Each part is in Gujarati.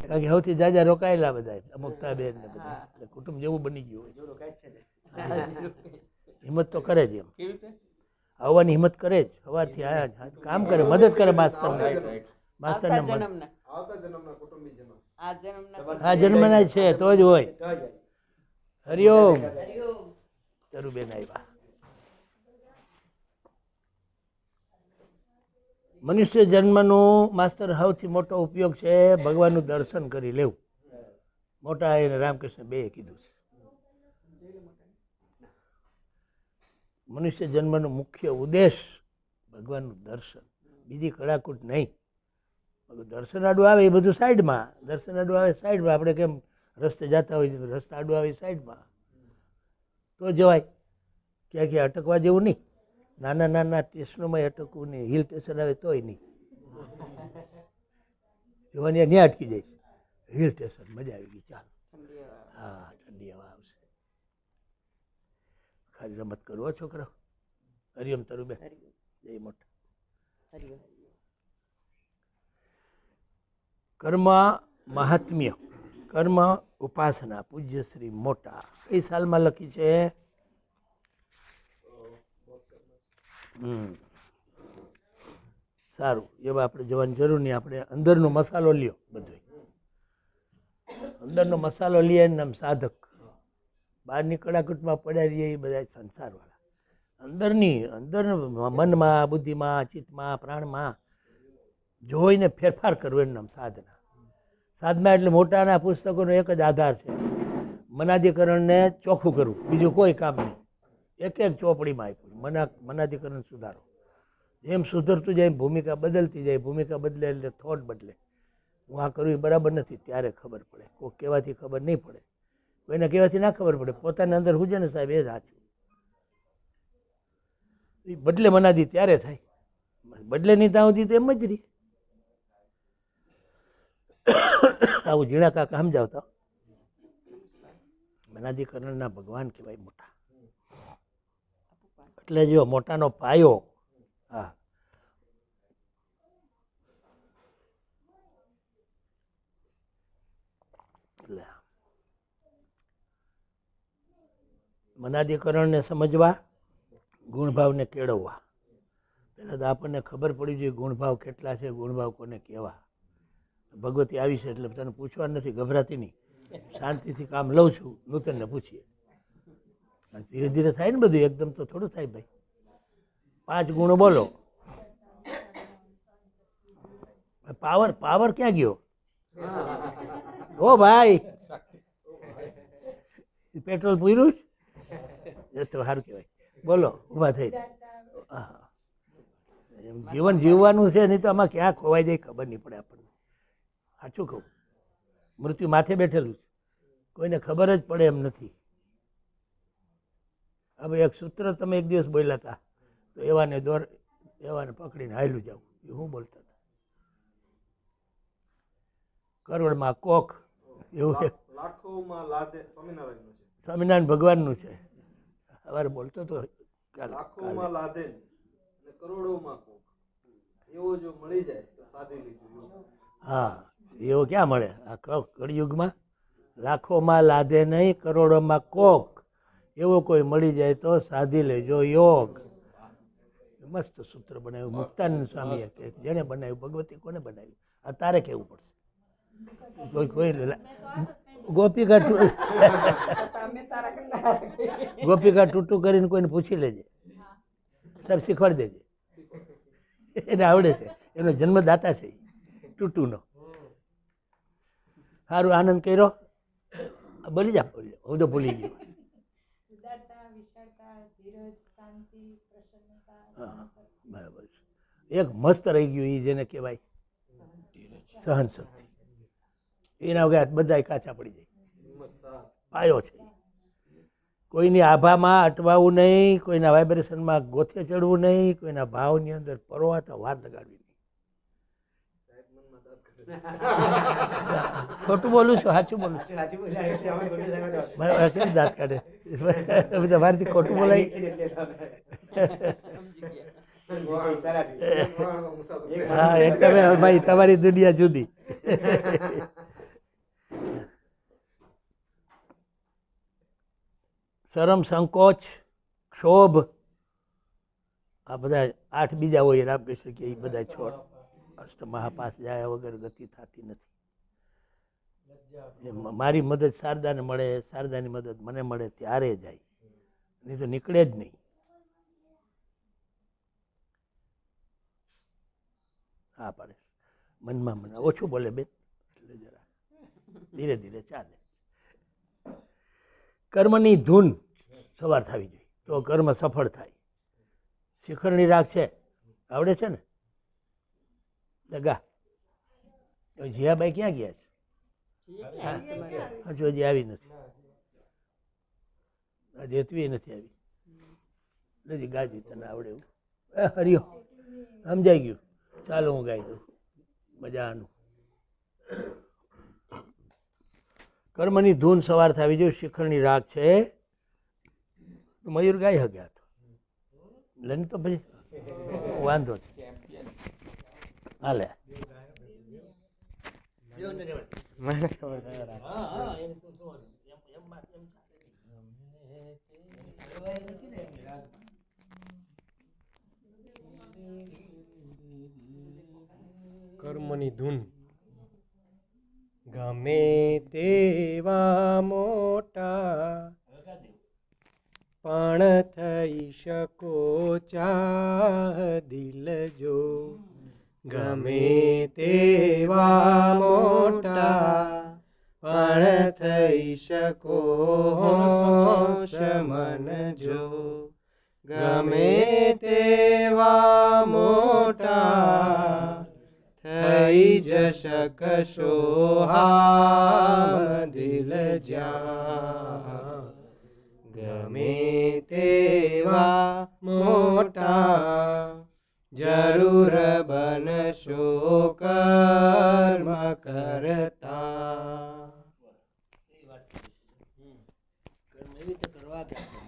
કારણ કે સૌથી જાજા રોકાયેલા બધા અમુકતાબેન ને બધા એટલે કુટુંબ જેવું બની ગયું હોય. હિંમત તો કરે જ એમ આવવાની હિંમત કરે જ સવારથી આયા કામ કરે મદદ કરે માસ્તરને. માસ્તરને આ જન્મના છે તો જ હોય. હરિઓમ તરુબેન આવ્યા. મનુષ્ય જન્મનું માસ્તર સૌથી મોટો ઉપયોગ છે ભગવાનનું દર્શન કરી લેવું. મોટા એને રામકૃષ્ણ બે કીધું છે. મનુષ્ય જન્મનો મુખ્ય ઉદ્દેશ ભગવાનનું દર્શન, બીજી કડાકૂટ નહીં. દર્શન આડું આવે એ બધું સાઈડમાં, દર્શન આડું આવે સાઈડમાં. આપણે કેમ રસ્તે જતા હોય રસ્તા આડું આવે સાઈડમાં તો જવાય. ક્યાં ક્યાં અટકવા જેવું નહીં. નાના નાના સ્ટેશનોમાં અટકવું નહીં. હિલ સ્ટેશન આવે તોય નહીં જવાની ત્યાં અટકી જાય છે. હિલ સ્ટેશન મજા આવી ગઈ ચાલો. હા ઠંડી હવા આવશે. ખાલી રમત કરો છોકરા. હરિઓમ તરુબેન જય મોટા. કર્મ મહાત્મ્ય કર્મ ઉપાસના પૂજ્ય શ્રી મોટા કઈ સાલમાં લખી છે? સારું એવા આપણે જવાની જરૂર નહીં. આપણે અંદરનો મસાલો લ્યો. બધો અંદરનો મસાલો લઈએ ને આમ સાધક. બહારની કડાકૂટમાં પડ્યા રહીએ એ બધા સંસારવાળા. અંદર મનમાં બુદ્ધિમાં ચિત્તમાં પ્રાણમાં જોઈને ફેરફાર કરવો એનું નામ સાધના. સાધના એટલે મોટાના પુસ્તકોનો એક જ આધાર છે, મનાધિકરણને ચોખ્ખું કરવું, બીજું કોઈ કામ નહીં. એક એક ચોપડીમાં આપ્યું મનાધિકરણ સુધારો. જેમ સુધરતું જાય ભૂમિકા બદલતી જાય. ભૂમિકા બદલે એટલે થોટ બદલે. હું આ કરું એ બરાબર નથી ત્યારે ખબર પડે. કોઈ કહેવાથી ખબર નહીં પડે, કોઈને કહેવાથી ના ખબર પડે. પોતાની અંદર હુજે ને સાહેબ એ જ સાચું. એ બદલે મનાદી ત્યારે થાય, બદલે નહીં ત્યાં સુધી તો એમ જ રહી. આવું ઝીણા કાકા સમજાવતા. મનાધિકરણના ભગવાન કહેવાય મોટા. એટલે જો મોટાનો પાયો. હા એટલે મનાધિકરણને સમજવા, ગુણભાવને કેળવવા. પહેલાં તો આપણને ખબર પડી જોઈએ ગુણભાવ કેટલા છે, ગુણભાવ કોને કહેવા. ભગવતી આવી છે એટલે તને પૂછવાનું નથી, ગભરાતી નહીં, શાંતિથી કામ લઉં છું. નૂતનને પૂછીએ. ધીરે ધીરે થાય ને બધું, એકદમ તો થોડું થાય ભાઈ. 5 ગુણો બોલો. પાવર ક્યાં ગયો? ઓ ભાઈ પેટ્રોલ પૂર્યું જ તો સારું કહેવાય. બોલો ઊભા થઈ. જીવન જીવવાનું છે, નહીં તો આમાં ક્યાં ખોવાઈ જાય ખબર નહીં પડે આપણને. સાચું કહું, મૃત્યુ માથે બેઠેલું છે, કોઈને ખબર જ પડે એમ નથી. હવે એક સૂત્ર તમે એક દિવસ બોલ્યા હતા તો એવાને પકડીને હાયલું જાવ. એ શું બોલતા હતા? કરોડમાં કોક એવું સ્વામિનારાયણ ભગવાનનું છે. સવારે બોલતો હતો. હા એવો ક્યાં મળે આ કળિયુગમાં? લાખોમાં લાદે નહીં, કરોડોમાં કોક એવો કોઈ મળી જાય તો સાધી લેજો યોગ. મસ્ત સૂત્ર બનાવ્યું મુક્તાનંદ સ્વામીએ. કે જેને બનાવ્યું ભગવતી કોને બનાવ્યું આ તારે કહેવું પડશે. કોઈ ગોપિકા ટૂટું કરીને કોઈને પૂછી લેજે, સાહેબ શીખવાડી દેજે. એને આવડે છે, એનો જન્મદાતા છે ટૂટુનો. સારું આનંદ કર્યો. બોલી જા હું તો ભૂલી ગયો. હા બરાબર છે. એક મસ્ત રહી ગયું એ જેને કહેવાય સહન શક્તિ. એના વગર બધા કાચા પડી જાય. પાયો છે. કોઈની આભામાં અટવાવું નહીં, કોઈના વાઇબ્રેશનમાં ગોથે ચડવું નહીં, કોઈના ભાવની અંદર પરોવાતા વાર લગાડવી નહીં. ખોટું બોલું છું સાચું બોલું છું? કેમ દાંત કાઢે? બધા મારાથી ખોટું બોલાય. હા એકદમ ભાઈ તમારી દુનિયા જુદી. શરમ, સંકોચ, ક્ષોભ, આ બધા 8 બીજા હોય રામકૃષ્ણ કે એ બધા છોડ. અષ્ટમહાપાસ જાય વગર ગતિ થતી નથી. મારી મદદ શારદાને મળે, શારદાની મદદ મને મળે ત્યારે જાય, નહીં તો નીકળે જ નહીં. હા પાડે મનમાં મને ઓછું બોલે બેન, એટલે જરા ધીરે ધીરે ચાલે. કર્મની ધૂન સવાર થવી જોઈએ તો કર્મ સફળ થાય. શિખરની રાગ છે, આવડે છે ને? દગા જીયાબાઈ ક્યાં ગયા છે? હજુ હજી આવી નથી. આજે હેતવી નથી આવી. નથી ગાજી તને આવડે એવું? હરિયો સમજાઈ ગયું. ચાલો હું ગાઈ દઉં મજાનું. કર્મની ધૂન સવાર થવી જોઈએ. શિખરની રાગ છે. મયુર ગાઈ હગ્યા તો લઈને તો પછી વાંધો છે. હાલે કર્મની ધૂન. ગમે તેવા મોટા પણ થઈ શકો ચાહ દિલ જો. ગમે તેવા મોટા પણ થઈ શકો હોશ મન જો. ગમે તેવા મોટા થઈ જ શકશો હામ દિલ જ્યાં. ગમે તેવા મોટા જરૂર બનશો કર્મ કરતા.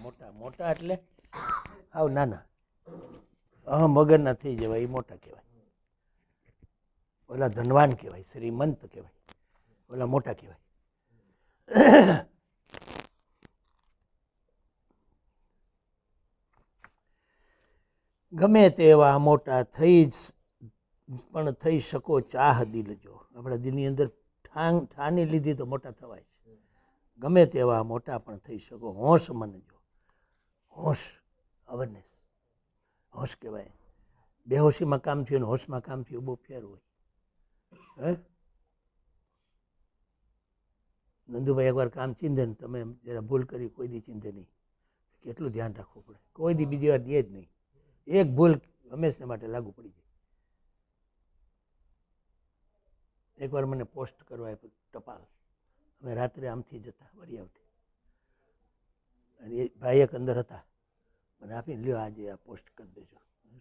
મોટા મોટા એટલે આવ નાના અહમ વગરના થઈ જવાય એ મોટા કહેવાય. ઓલા ધનવાન કહેવાય, શ્રીમંત કહેવાય, ઓલા મોટા કહેવાય. ગમે તેવા મોટા થઈ જ પણ થઈ શકો ચાહ દિલ જો. આપણા દિલની અંદર ઠાની લીધી તો મોટા થવાય છે. ગમે તેવા મોટા પણ થઈ શકો હોશ મન જો. હોશ અવેરનેસ હોશ કહેવાય. બેહોશીમાં કામ થયું ને હોશમાં કામ થયું બહુ ફેર હોય. હે નંદુભાઈ એકવાર કામ ચીંધે ને તમે જરા ભૂલ કરી કોઈ દી ચીંધે નહીં. કેટલું ધ્યાન રાખવું પડે. કોઈ દી બીજી વાર દે જ નહીં. એક ભૂલ હંમેશા માટે લાગુ પડી જાય. એકવાર મને પોસ્ટ કરવા આપ્યું ટપાલ. અમે રાત્રે આમથી જતા વરિયાવથી અને એ ભાઈ એક અંદર હતા. મને આપીને લ્યો આજે આ પોસ્ટ કરી દેજો.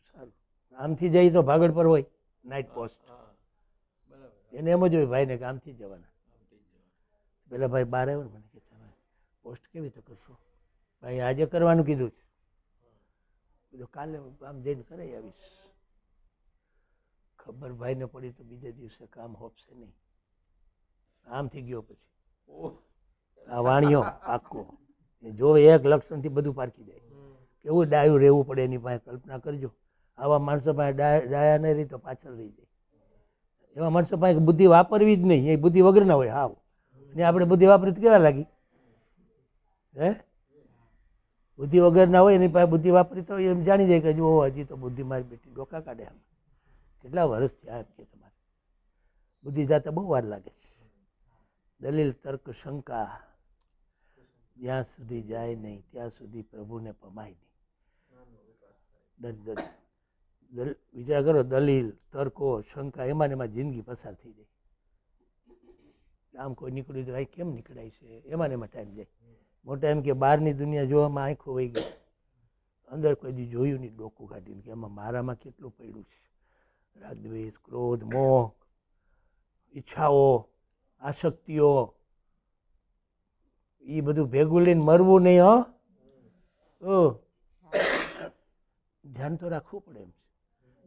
સારું. આમથી જઈ તો ભાગળ પર હોય નાઇટ પોસ્ટ. એને એમ જ હોય ભાઈને કે આમથી જ જવાના. પેલા ભાઈ બહાર આવ્યો ને મને કે તમે પોસ્ટ કેવી રીતે કરશો? ભાઈ આજે કરવાનું કીધું છે. કીધું કાલે આમ જઈને કરાવી આવીશ. ખબર ભાઈને પડી તો બીજે દિવસે કામ હોપશે નહીં. આમથી ગયો પછી આ વાણિયો પાક્કો એ જો એક લક્ષણથી બધું પારખી જાય. કેવું ડાયું રહેવું પડે એની પાસે કલ્પના કરજો. આવા માણસો પાસે ડાયા નહીં રહી તો પાછળ રહી જાય. એવા માણસો પાસે બુદ્ધિ વાપરવી જ નહીં. એ બુદ્ધિ વગર ના હોય હાવ. અને આપણે બુદ્ધિ વાપરી તો કેવા લાગી? હે બુદ્ધિ વગર ના હોય એની પાસે બુદ્ધિ વાપરી તો એમ જાણી જાય કે જો હજી તો બુદ્ધિ મારી બેટી ડોકા કાઢે. આમ કેટલા વર્ષ થયા કે તમારે બુદ્ધિ જાતા બહુ વાર લાગે છે. દલીલ તર્ક શંકા જ્યાં સુધી જાય નહીં ત્યાં સુધી પ્રભુને પમાય નહીં. વિચાર કરો દલીલ તર્કો શંકા એમાં ને એમાં જિંદગી પસાર થઈ જાય. આમ કોઈ નીકળ્યું તો ભાઈ કેમ નીકળાય છે એમાં ને એમાં ટાઈમ જાય. મોટા એમ કે બહારની દુનિયા જોવામાં આંખો વહી ગઈ. અંદર કોઈ દી જોયું નહીં ડોકું કાઢીને કે એમાં મારામાં કેટલું પડ્યું છે. રાગ દ્વેષ ક્રોધ મોહ ઈચ્છાઓ આસક્તિઓ એ બધું ભેગું લઈને મરવું નહીં. હો ધ્યાન તો રાખવું પડે એમ છે.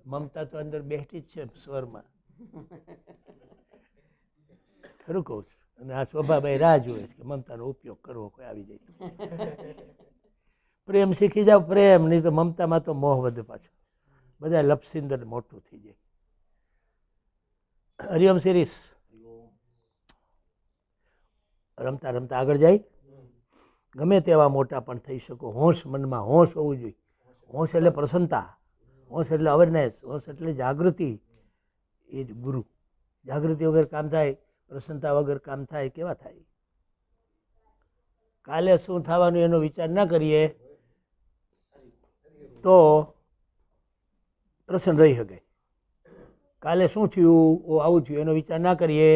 મમતા તો અંદર બેઠી જ છે સ્વરમાં. ખરું કહું છું. અને આ શોભાભાઈ રાહ જુએ છે કે મમતાનો ઉપયોગ કરવો કોઈ આવી જાય તો. પ્રેમ શીખી જાવ, પ્રેમ, નહીં તો મમતામાં તો મોહ વધે પાછો. બધા લપસિંદર મોટું થઈ જાય. હરિઓમ શિરીષ. રમતા રમતા આગળ જાય. ગમે તેવા મોટા પણ થઈ શકો. હોશ, મનમાં હોશ હોવું જોઈએ. હોશ એટલે પ્રસન્નતા, હોશ એટલે અવેરનેસ, હોશ એટલે જાગૃતિ. એ જ ગુરુ. જાગૃતિ વગર કામ થાય, પ્રસન્નતા વગર કામ થાય, કેવા થાય? કાલે શું થવાનું એનો વિચાર ના કરીએ તો પ્રસન્ન રહી શકાય. કાલે શું થયું, આવું થયું, એનો વિચાર ના કરીએ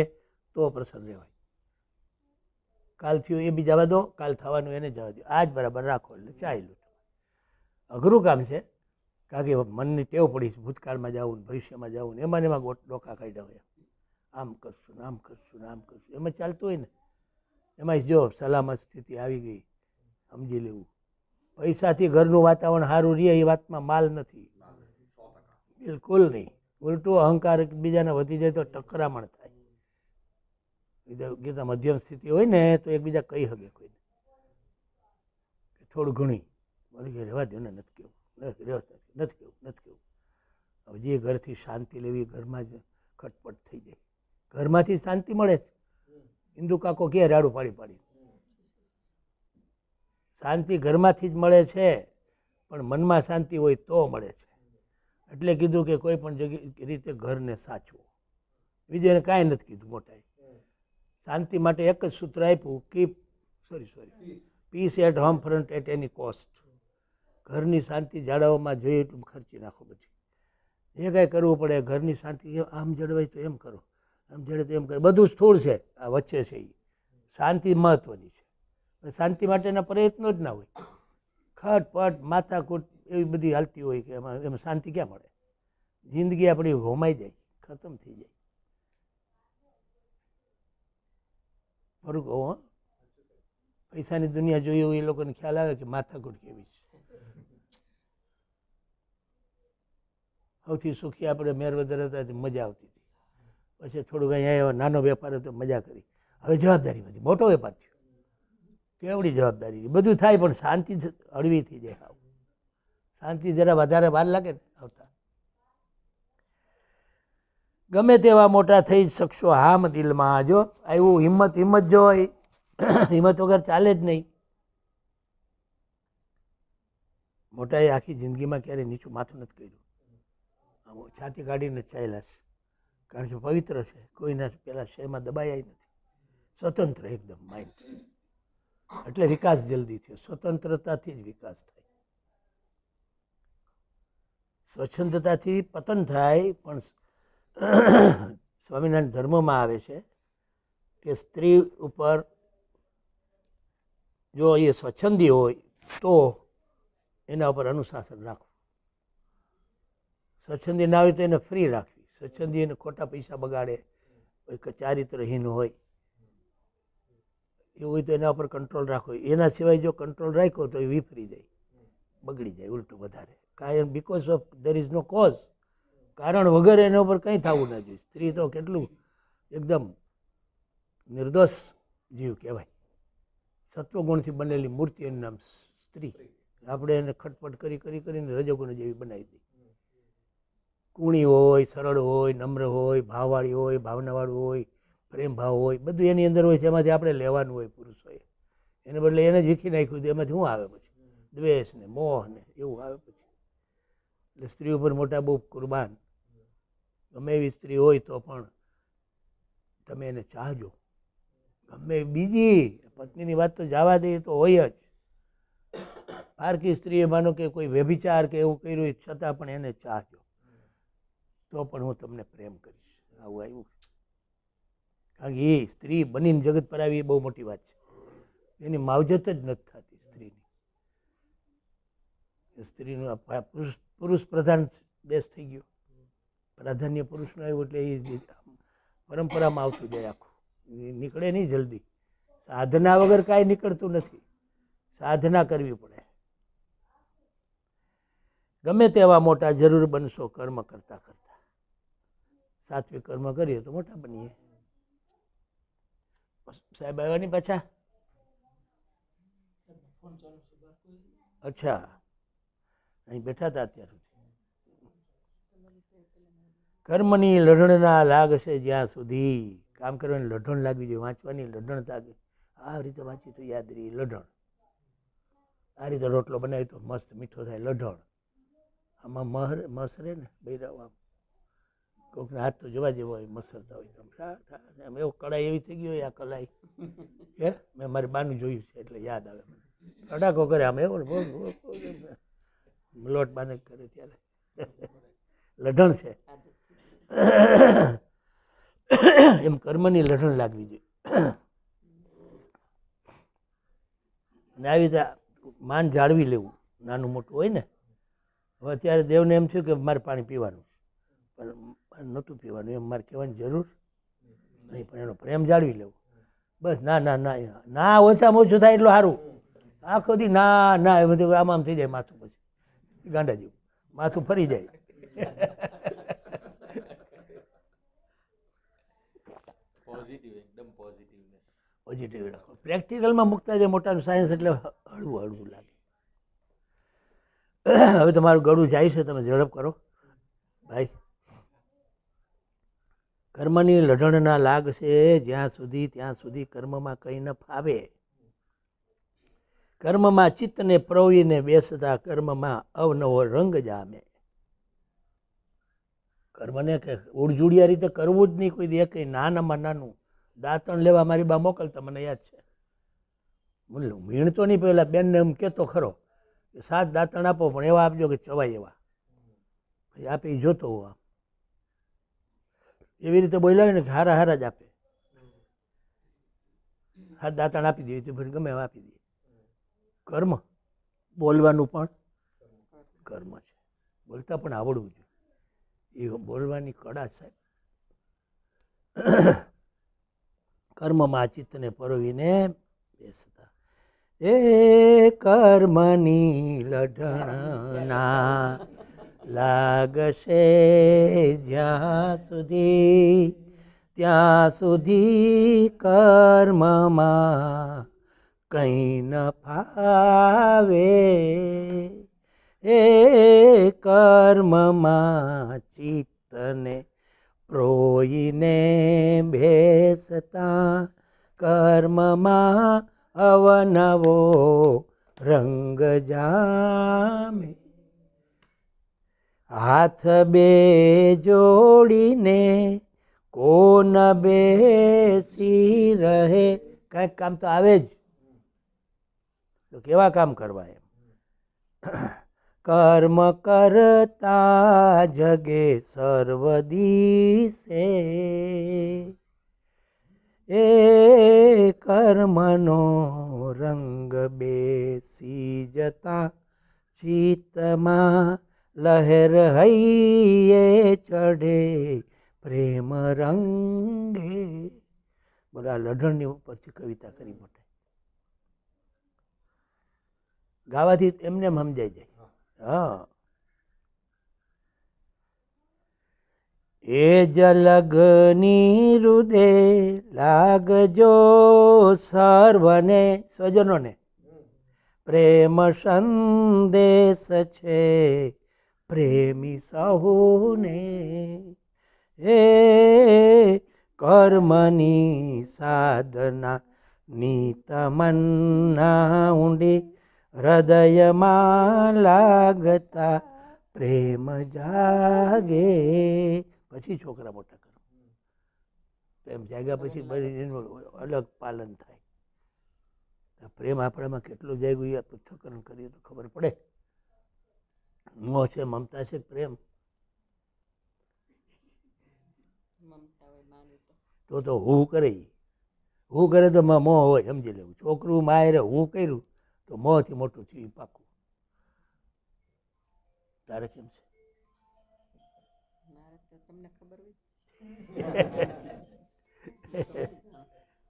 તો પ્રસન્ન રહેવાય. કાલ થયું એ બી જવા દો, કાલ થવાનું એને જવા દો, આજ બરાબર રાખો એટલે ચાલ્યું. અઘરું કામ છે, કારણ કે મનની ટેવ પડી છે ભૂતકાળમાં જવું ને ભવિષ્યમાં જવું ને એમાં ને એમાં ડોકા કાઢ્યા હોય. આમ કરશું ને આમ કરશું ને આમ કરશું, એમાં ચાલતું હોય ને. એમાં જો સલામત સ્થિતિ આવી ગઈ, સમજી લેવું. પૈસાથી ઘરનું વાતાવરણ સારું રહે એ વાતમાં માલ નથી, બિલકુલ નહીં. ઉલટું અહંકાર એકબીજાને વધી જાય તો ટકરામણ થાય. ગીતા મધ્યમ સ્થિતિ હોય ને તો એકબીજા કહી શકે કોઈને થોડું ઘણી રહેવા દો ને, નથી કેવું, નથી કેવું, નથી કેવું. હવે જે ઘરથી શાંતિ લેવી, ઘરમાં જ ખટપટ થઈ જાય. ઘરમાંથી શાંતિ મળે છે. હિન્દુ કાકો કે રાડું પાડી પાડી. શાંતિ ઘરમાંથી જ મળે છે, પણ મનમાં શાંતિ હોય તો મળે છે. એટલે કીધું કે કોઈ પણ જગ્યા રીતે ઘરને સાચવો. બીજાને કાંઈ નથી કીધું મોટાએ. શાંતિ માટે એક જ સૂત્ર આપ્યું, keep peace at home front at any cost. ઘરની શાંતિ જાળવવામાં જોઈએ એટલું ખર્ચી નાખો. પછી એ કાંઈ કરવું પડે, ઘરની શાંતિ આમ જળવાય તો એમ કરો, આમ જળે તો એમ કરો. બધું સ્થૂળ છે, આ વચ્ચે છે એ શાંતિ મહત્વની છે. શાંતિ માટેના પ્રયત્નો જ ના હોય. ખટપટ માથાકૂટ એવી બધી હાલતી હોય કે એમાં શાંતિ ક્યાં મળે? જિંદગી આપણી હોમાઈ જાય, ખતમ થઈ જાય. ખરું કહું, પૈસાની દુનિયા જોઈ હોય એ લોકોને ખ્યાલ આવે કે માથાકૂટ કેવી છે. સૌથી સુખી આપણે મેરવદર હતા મજા આવતી હતી. પછી થોડુંક અહીંયા નાનો વેપાર હતો, મજા કરી. હવે જવાબદારી બધી, મોટો વેપાર થયો, કેવડી જવાબદારી. બધું થાય પણ શાંતિ હળવી થઈ જાય. આવ શાંતિ જરા વધારે વાર લાગે ને આવતા. ગમે તેવા મોટા થઈ શકશો હામ દિલમાં. જો આવ્યું હિંમત, હિંમત જો હોય, હિંમત વગર ચાલે જ નહીં. મોટાએ આખી જિંદગીમાં ક્યારેય નીચું માથું નથી કર્યું. છાતી કાઢીને ચાલ્યા છે, કારણ કે પવિત્ર છે. કોઈના પેલા શહેરમાં દબાયા નથી. સ્વતંત્ર એકદમ માઇન્ડ. એટલે વિકાસ જલ્દી થયો. સ્વતંત્રતાથી જ વિકાસ થાય. સ્વચ્છંદતાથી પતન થાય. પણ સ્વામિનારાયણ ધર્મમાં આવે છે કે સ્ત્રી ઉપર જો એ સ્વચ્છંદી હોય તો એના ઉપર અનુશાસન રાખવું. સ્વચ્છંદી ના હોય તો એને ફ્રી રાખવી. સ્વચ્છંદી એને ખોટા પૈસા બગાડે, ચારિત્રહીન હોય એવું હોય તો એના ઉપર કંટ્રોલ રાખવો. એના સિવાય જો કંટ્રોલ રાખ્યો તો એ વિફરી જાય, બગડી જાય ઉલટું વધારે. કારણ because of there is no cause. કારણ વગર એના ઉપર કંઈ થવું ના જોઈએ. સ્ત્રી તો કેટલું એકદમ નિર્દોષ જીવ કહેવાય. સત્વગુણથી બનેલી મૂર્તિ એનું નામ સ્ત્રી. આપણે એને ખટપટ કરીને રજોગુણ જેવી બનાવી દઈએ. કુણી હોય, સરળ હોય, નમ્ર હોય, ભાવવાળી હોય, ભાવનાવાળું હોય, પ્રેમ ભાવ હોય, બધું એની અંદર હોય છે. એમાંથી આપણે લેવાનું હોય પુરુષોએ. એને બદલે એને જ વીખી નાખ્યું તો એમાંથી શું આવે પછી? દ્વેષ ને મોહ ને એવું આવે પછી. એટલે સ્ત્રી ઉપર મોટા બહુ કુરબાન. ગમે એવી સ્ત્રી હોય તો પણ તમે એને ચાહજો. ગમે બીજી પત્નીની વાત તો જવા દઈએ તો હોય જ. પારકી સ્ત્રીએ માનો કે કોઈ વ્યભિચાર કે એવું કર્યું હોય છતાં પણ એને ચાહજો, તો પણ હું તમને પ્રેમ કરીશ. આવું આવ્યું. કારણ કે એ સ્ત્રી બનીને જગત પર આવી એ બહુ મોટી વાત છે. એની માવજત જ નથી થતી સ્ત્રીની. સ્ત્રીનું પુરુષ પ્રધાન દેશ થઈ ગયો. પ્રાધાન્ય પુરુષનું આવ્યું એટલે એ પરંપરામાં આવતું જાય આખું. નીકળે નહીં જલ્દી. સાધના વગર કાંઈ નીકળતું નથી. સાધના કરવી પડે. ગમે તેવા મોટા જરૂર બનશો કર્મ કરતા કરતા. સાત્વિક કર્મ કરીએ તો મોટા બનીએ. સાહેબ આવ્યા નહીં પાછા? અચ્છા, અહીં બેઠા હતા અત્યાર સુધી. કર્મની લઢણના લાગશે જ્યાં સુધી. કામ કરવાની લઢણ લાગવી જોઈએ, વાંચવાની લઢણ લાગે. આ રીતે વાંચી તો યાદ રહી લઢણ. આ રીતે રોટલો બનાવી તો મસ્ત મીઠો થાય લઢણ. આમાં મસરે ને બૈરાવ આમ કોઈકના હાથ તો જોવા જેવો હોય, મસરતા હોય આમ એવો કડાઈ એવી થઈ ગઈ હોય. આ કલાઈ કે મેં મારી બાનું જોયું છે એટલે યાદ આવે મને. કડાકો કરે આમ એવો લોટ બાને કરે ત્યારે લઢણ છે. એમ કર્મની લઢણ લાગવી જોઈએ. અને આવી રીતે માન જાળવી લેવું. નાનું મોટું હોય ને, હવે અત્યારે દેવને એમ થયું કે મારે પાણી પીવાનું છે, પણ નહોતું પીવાનું એમ મારે કહેવાની જરૂર નહીં, પણ એનો પ્રેમ જાળવી લેવો. બસ ના ના ના ના, ઓછામાં ઓછું થાય એટલું સારું. આખો દી ના ના એ બધું આમ થઈ જાય માથું, પછી ગાંડા જેવું માથું ફરી જાય. પોઝિટિવ રાખો. પ્રેક્ટિકલમાં મૂકતા જાય મોટાનું સાયન્સ એટલે હળવું હળવું લાગે. હવે તમારું ગળું જાય છે, તમે ઝડપ કરો ભાઈ. કર્મની લઢણના લાગશે જ્યાં સુધી ત્યાં સુધી કર્મમાં કંઈ ન ફાવે. કર્મમાં ચિત્તને પ્રવીને બેસતા કર્મમાં અવનવો રંગ જામે. કર્મને કે ઉડજુડિયા રીતે કરવું જ નહીં કોઈ દે. કંઈ નાનામાં નાનું દાંતણ લેવા મારી બા મોકલતા, મને યાદ છે. વીણતો નહીં, પેલા બેનને એમ કહેતો ખરો કે 7 દાંતણ આપો પણ એવા આપજો કે ચવાય એવા. પછી આપે એ જોતો હું આમ એવી રીતે બોલાવે ને કે હારા હારા જ આપે. 7 દાંતણ આપી દે તો પછી ગમે એવા આપી દે. કર્મ બોલવાનું પણ કર્મ છે. બોલતા પણ આવડવું જોઈએ. એ બોલવાની કળા સાહેબ. કર્મમાં ચિત્તને પરોવીને બેસતા. એ કર્મની લઢણના લાગશે જ્યાં સુધી ત્યાં સુધી કર્મમાં કંઈ ન ફાવે. એ કર્મમાં ચિત્તને પ્રોઈને બેસતા કર્મમાં અવનવો રંગ જામે. હાથ બે જોડીને કોન બેસી રહે. કંઈક કામ તો આવે જ, તો કેવા કામ કરવા એમ. કર્મ કરતા જગે સર્વ દિશે. એ કર્મનો રંગ બેસી જતા ચિત્તમાં લહેર હૈયે ચઢે પ્રેમ રંગે. બોલા લઢણની ઉપરથી કવિતા કરી મોટે. ગાવાથી એમને સમજાઈ જાય. હા, એ જલગની રુદે લાગજો સર્વને સ્વજનોને. પ્રેમ સંદેશ છે પ્રેમી સહુને. એ કર્મની સાધના નીતમન્ના ઊંડી હૃદયમાં લાગતા પ્રેમ જાગે. પછી છોકરા મોટા કરો. પ્રેમ જાગ્યા પછી બધી એનું અલગ પાલન થાય. પ્રેમ આપણામાં કેટલું જાગ્યું એ પૃથ્થકરણ કરીએ તો ખબર પડે. મોહ છે, મમતા છે, પ્રેમ તો હું કરે. હું કરે તો મોહ હોય, સમજી લેવું. છોકરું માયરે હું કર્યું તો મોહથી મોટું થયું પાકું. તારે કેમ છે?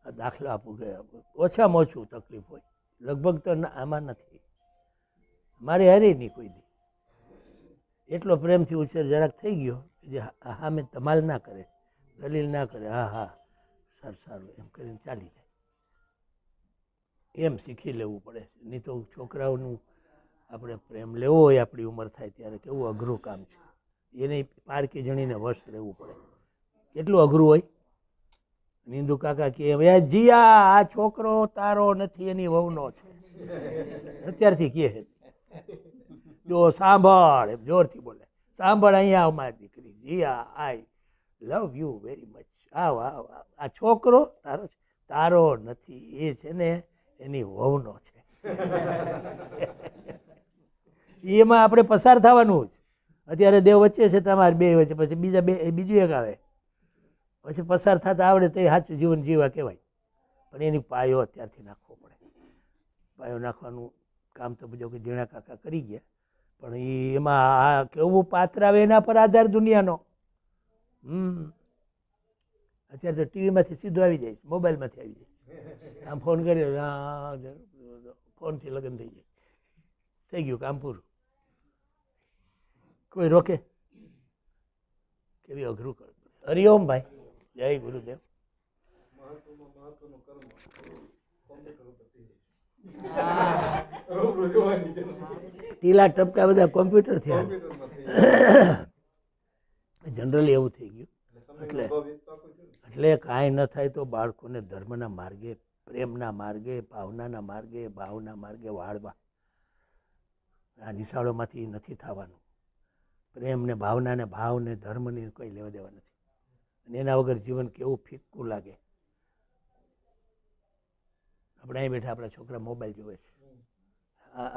દાખલા આપું કે ઓછામાં ઓછું તકલીફ હોય, લગભગ તો આમાં નથી. મારે હારી નહીં કોઈ દી. એટલો પ્રેમથી ઉછેર જરાક થઈ ગયો જે હા મેં ધમાલ ના કરે, દલીલ ના કરે, હા હા સારું સારું એમ કરીને ચાલી જાય. એમ શીખી લેવું પડે. નહીં તો છોકરાઓનું આપણે પ્રેમ લેવો હોય આપણી ઉંમર થાય ત્યારે કેવું અઘરું કામ છે. એને પારકી જણીને વશ રહેવું પડે. કેટલું અઘરું હોય. નિંદુ કાકા કે હવે જીયા આ છોકરો તારો નથી એની વહુનો છે, અત્યારથી કહે જો સાંભળ એમ જોરથી બોલે, સાંભળ અહીંયા આવ મારી દીકરી, જીયા આઈ લવ યુ વેરી મચ, આવ આવ આ છોકરો તારો છે, તારો નથી એ છે ને એની વહુનો છે. એમાં આપણે પસાર થવાનું જ. અત્યારે દેવ વચ્ચે છે તમારે બે વચ્ચે, પછી બીજું એક આવે, પછી પસાર થતા આવડે તો એ સાચું જીવન જીવા કહેવાય. પણ એની પાયો અત્યારથી નાખવો પડે. પાયો નાખવાનું કામ તો બીજો કે ઝીણા કાકા કરી ગયા, પણ એમાં આ કેવું પાત્ર આવે એના પર આધાર દુનિયાનો. અત્યારે તો ટીવીમાંથી સીધું આવી જાય છે, મોબાઈલમાંથી આવી જાય છે. આમ ફોન કર્યો, ફોનથી લગ્ન થઈ જાય, થઈ ગયું કામ પૂરું. કોઈ રોકે? કેવી અઘરું કર. હરિઓમ ભાઈ, જય ગુરુદેવ. ટીલા ટપકા બધા કોમ્પ્યુટર થયા. જનરલી એવું થઈ ગયું. એટલે કાંઈ ન થાય તો બાળકોને ધર્મના માર્ગે, પ્રેમના માર્ગે, ભાવના માર્ગે વાળવા. આ નિશાળોમાંથી નથી થવાનું. પ્રેમ ને ભાવના ને ભાવ ને ધર્મની કોઈ લેવા દેવા નથી. અને એના વગર જીવન કેવું ફિક્કું લાગે. આપણે અહીં બેઠા આપણા છોકરા મોબાઈલ જોવે છે.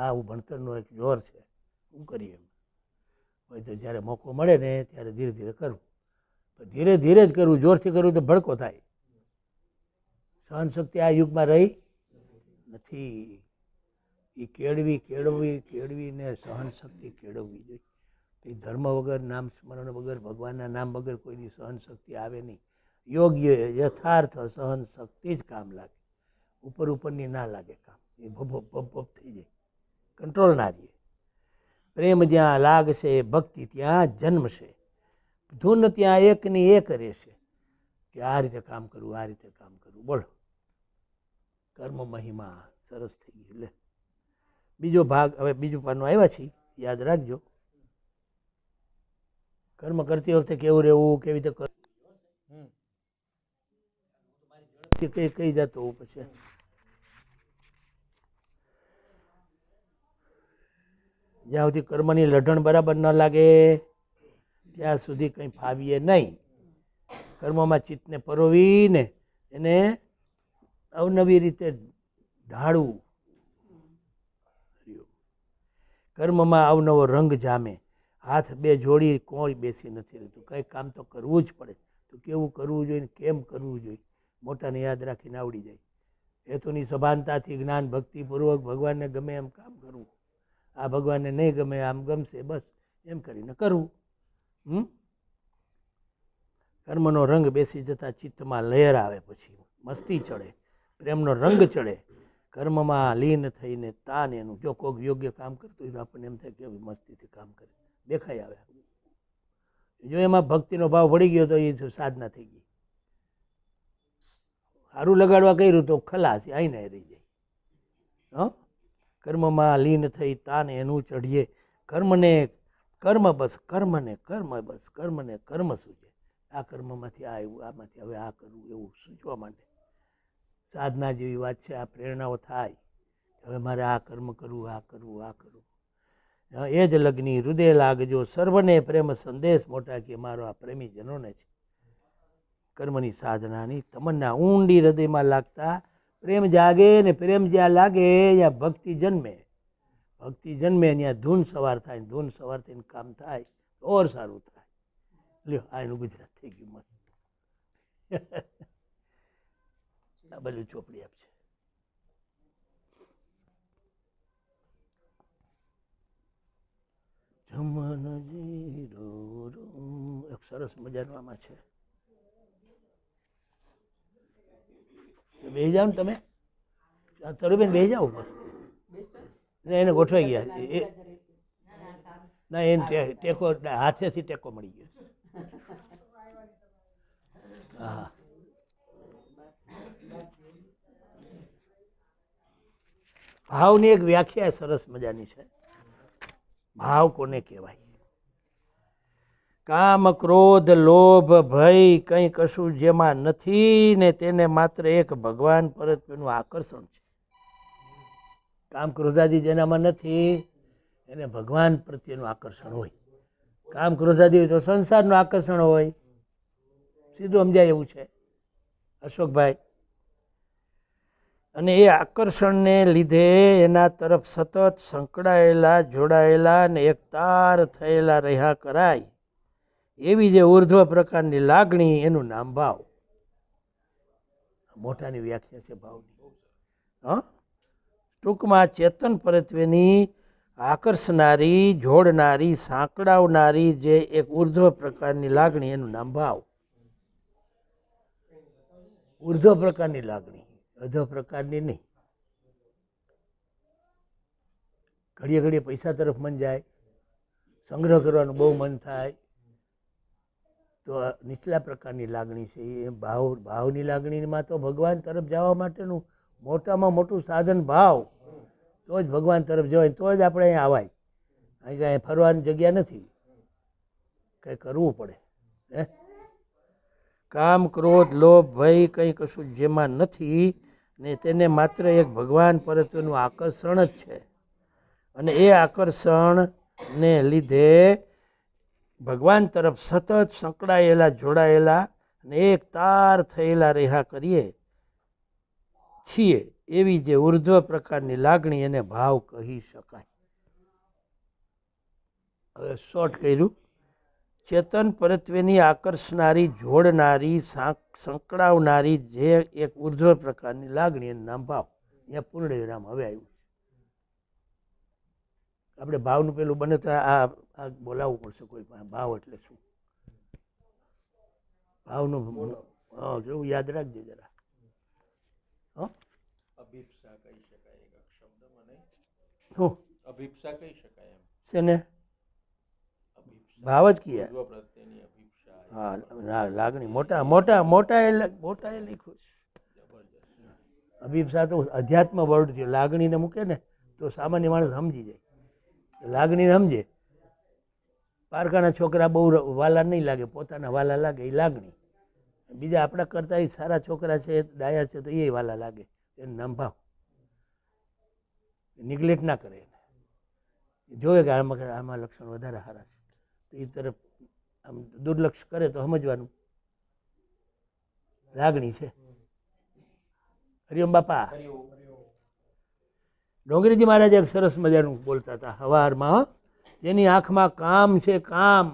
આવું ભણતરનો એક જોર છે. શું કરીએ એમ હોય તો જ્યારે મોકો મળે ને ત્યારે ધીરે ધીરે કરવું. પણ ધીરે ધીરે જ કરવું, જોરથી કરવું તો ભડકો થાય. સહનશક્તિ આ યુગમાં રહી નથી. એ કેળવીને સહનશક્તિ કેળવવી જોઈએ. એ ધર્મ વગર, નામ સ્મરણ વગર, ભગવાનના નામ વગર કોઈની સહનશક્તિ આવે નહીં. યોગ્ય યથાર્થ સહનશક્તિ જ કામ લાગે. ઉપરની ના લાગે કામ. એ ભપ થઈ જાય, કંટ્રોલ ના રહે. પ્રેમ જ્યાં લાગશે, ભક્તિ ત્યાં જન્મશે, ધૂન ત્યાં એકની એક રહેશે. કે આ રીતે કામ કરવું, આ રીતે કામ કરવું. બોલો, કર્મ મહિમા સરસ થઈ ગયું. લે બીજો ભાગ હવે બીજું પાનું આવ્યા છીએ, યાદ રાખજો. કર્મ કરતી વખતે કેવું રહેવું, કેવી રીતે કઈ જતો હોવું. પછી જ્યાં સુધી કર્મની લઢણ બરાબર ન લાગે ત્યાં સુધી કંઈ ફાવીએ નહીં. કર્મમાં ચિત્તને પરોવીને એને અવનવી રીતે ઢાળવું. કર્મમાં અવનવો રંગ જામે. હાથ બે જોડી કોઈ બેસી નથી રહેતું. કંઈક કામ તો કરવું જ પડે. તો કેવું કરવું જોઈએ ને કેમ કરવું જોઈએ મોટાને યાદ રાખીને આવડી જાય. હેતુની સભાનતાથી જ્ઞાન ભક્તિપૂર્વક ભગવાનને ગમે એમ કામ કરવું. આ ભગવાનને નહીં ગમે આમ ગમશે, બસ એમ કરીને કરવું. કર્મનો રંગ બેસી જતા ચિત્તમાં લહેર આવે, પછી મસ્તી ચડે, પ્રેમનો રંગ ચડે. કર્મમાં લીન થઈને તાન એનું. જો કોઈક યોગ્ય કામ કરતું હોય તો આપણને એમ થાય કે મસ્તીથી કામ કરે, દેખાઈ આવે. જો એમાં ભક્તિનો ભાવ વળી ગયો તો એ સાધના થઈ ગઈ. સારું લગાડવા કર્યું તો ખલાસ, આઈને રહી જાય. કર્મમાં લીન થઈ તાન એનું ચઢીએ. કર્મને કર્મ બસ, કર્મને કર્મ બસ, કર્મને કર્મ સૂચે. આ કર્મમાંથી આ આવ્યું, આમાંથી હવે આ કરવું, એવું સૂચવા માટે સાધના જેવી વાત છે. આ પ્રેરણાઓ થાય હવે મારે આ કર્મ કરવું, આ કરવું, આ કરવું. એ જ લગ્ની હૃદય લાગજો સર્વને પ્રેમ સંદેશ. મોટા કે મારો આ પ્રેમીજનોને છે. કર્મની સાધનાની તમન્ના ઊંડી હૃદયમાં લાગતા પ્રેમ જાગે ને પ્રેમ જ્યાં લાગે ત્યાં ભક્તિ જન્મે. ભક્તિ જન્મે ત્યાં ધૂન સવાર થાય. ધૂન સવાર થઈને કામ થાય તો ઓર સારું થાય. લ્યો આ એનું ગુજરાત થઈ ગયું મસ્ત. આ બધું ચોપડી આપશે. એક સરસ મજાનું આમાં છે. બેસી જાઓ ને તમે, તરુબેન બેસી જાઓ. એને ગોઠવાઈ ગયા. ના એને ટેકો હાથેથી ટેકો મળી ગયો. હા ભાવની એક વ્યાખ્યા સરસ મજાની છે. ભાવ કોને કહેવાય? કામ ક્રોધ લોભ ભય કંઈ કશું જેમાં નથી ને તેને માત્ર એક ભગવાન પરત્વેનું આકર્ષણ છે. કામ ક્રોધાદી જેનામાં નથી એને ભગવાન પ્રત્યેનું આકર્ષણ હોય. કામ ક્રોધાદી હોય તો સંસારનું આકર્ષણ હોય. સીધું સમજાય એવું છે અશોકભાઈ. અને એ આકર્ષણને લીધે એના તરફ સતત સંકળાયેલા જોડાયેલા અને એક તાર થયેલા રહ્યા કરાય એવી જે ઉર્ધ્વ પ્રકારની લાગણી એનું નામ ભાવ. મોટાની વ્યાખ્યા છે ભાવની. હા ટૂંકમાં ચેતન પરત્વેની આકર્ષનારી જોડનારી સાંકળાવનારી જે એક ઉર્ધ્વ પ્રકારની લાગણી એનું નામ ભાવ. ઉર્ધ્વ પ્રકારની લાગણી, અધો પ્રકારની નહીં. ઘડીએ ઘડીએ પૈસા તરફ મન જાય, સંગ્રહ કરવાનું બહુ મન થાય તો નીચલા પ્રકારની લાગણી છે એ ભાવની લાગણીમાં તો ભગવાન તરફ જવા માટેનું મોટામાં મોટું સાધન ભાવ. તો જ ભગવાન તરફ જવાય, તો જ આપણે અહીંયા આવાય. અહીં કાંઈ ફરવાની જગ્યા નથી, કંઈ કરવું પડે. હે કામ ક્રોધ લોભ ભય કંઈ કશું જેમાં નથી ને તેને માત્ર એક ભગવાન પરત્વેનું આકર્ષણ જ છે. અને એ આકર્ષણને લીધે ભગવાન તરફ સતત સંકળાયેલા જોડાયેલા અને એક તાર થયેલા રહ્યા કરીએ છીએ એવી જે ઉર્ધ્વ પ્રકારની લાગણી એને ભાવ કહી શકાય. હવે શોર્ટ કર્યું. ચેતન પરત્વેની આકર્ષનારી જોડનારી સંકળાવનારી જે એક ઉર્ધ્વ પ્રકારની લાગણી એનું નામ ભાવ. અહીંયા પૂર્ણ વિરામ હવે આવ્યું છે. આપણે ભાવનું પેલું બને તો આ બોલાવવું પડશે કોઈ પણ. ભાવ એટલે શું? ભાવનું હા જેવું યાદ રાખજો જરા. હા અભિપ્સા કહી શકાય એક શબ્દ મને. શું અભિપ્સા કહી શકાય એમ. શેને? ભાવ જ કીએ. પ્રત્યેની અભિપ્સા. હા લાગણી મોટા મોટા મોટા એ લખ્યું છે. અભિપ્સા તો અધ્યાત્મ વર્ડ છે. લાગણીને મૂકે ને તો સામાન્ય માણસ સમજી જાય. લાગણીને સમજે. પારકાના છોકરા બહુ વાલા નહીં લાગે, પોતાના વાલા લાગે એ લાગણી. બીજા આપણા કરતા એ સારા છોકરા છે, ડાયા છે તો એ વાલા લાગે, એનું નામ ભાવ. નિગ્લેક્ટ ના કરે એને. જોવે કે આમાં લક્ષણ વધારે સારા છે તો એ તરફ આમ દુર્લક્ષ કરે તો સમજવાનું લાગણી છે. હરિઓમ બાપા. ડોંગરીજી મહારાજ એક સરસ મજાનું બોલતા હતા હવારમાં. જેની આંખમાં કામ છે, કામ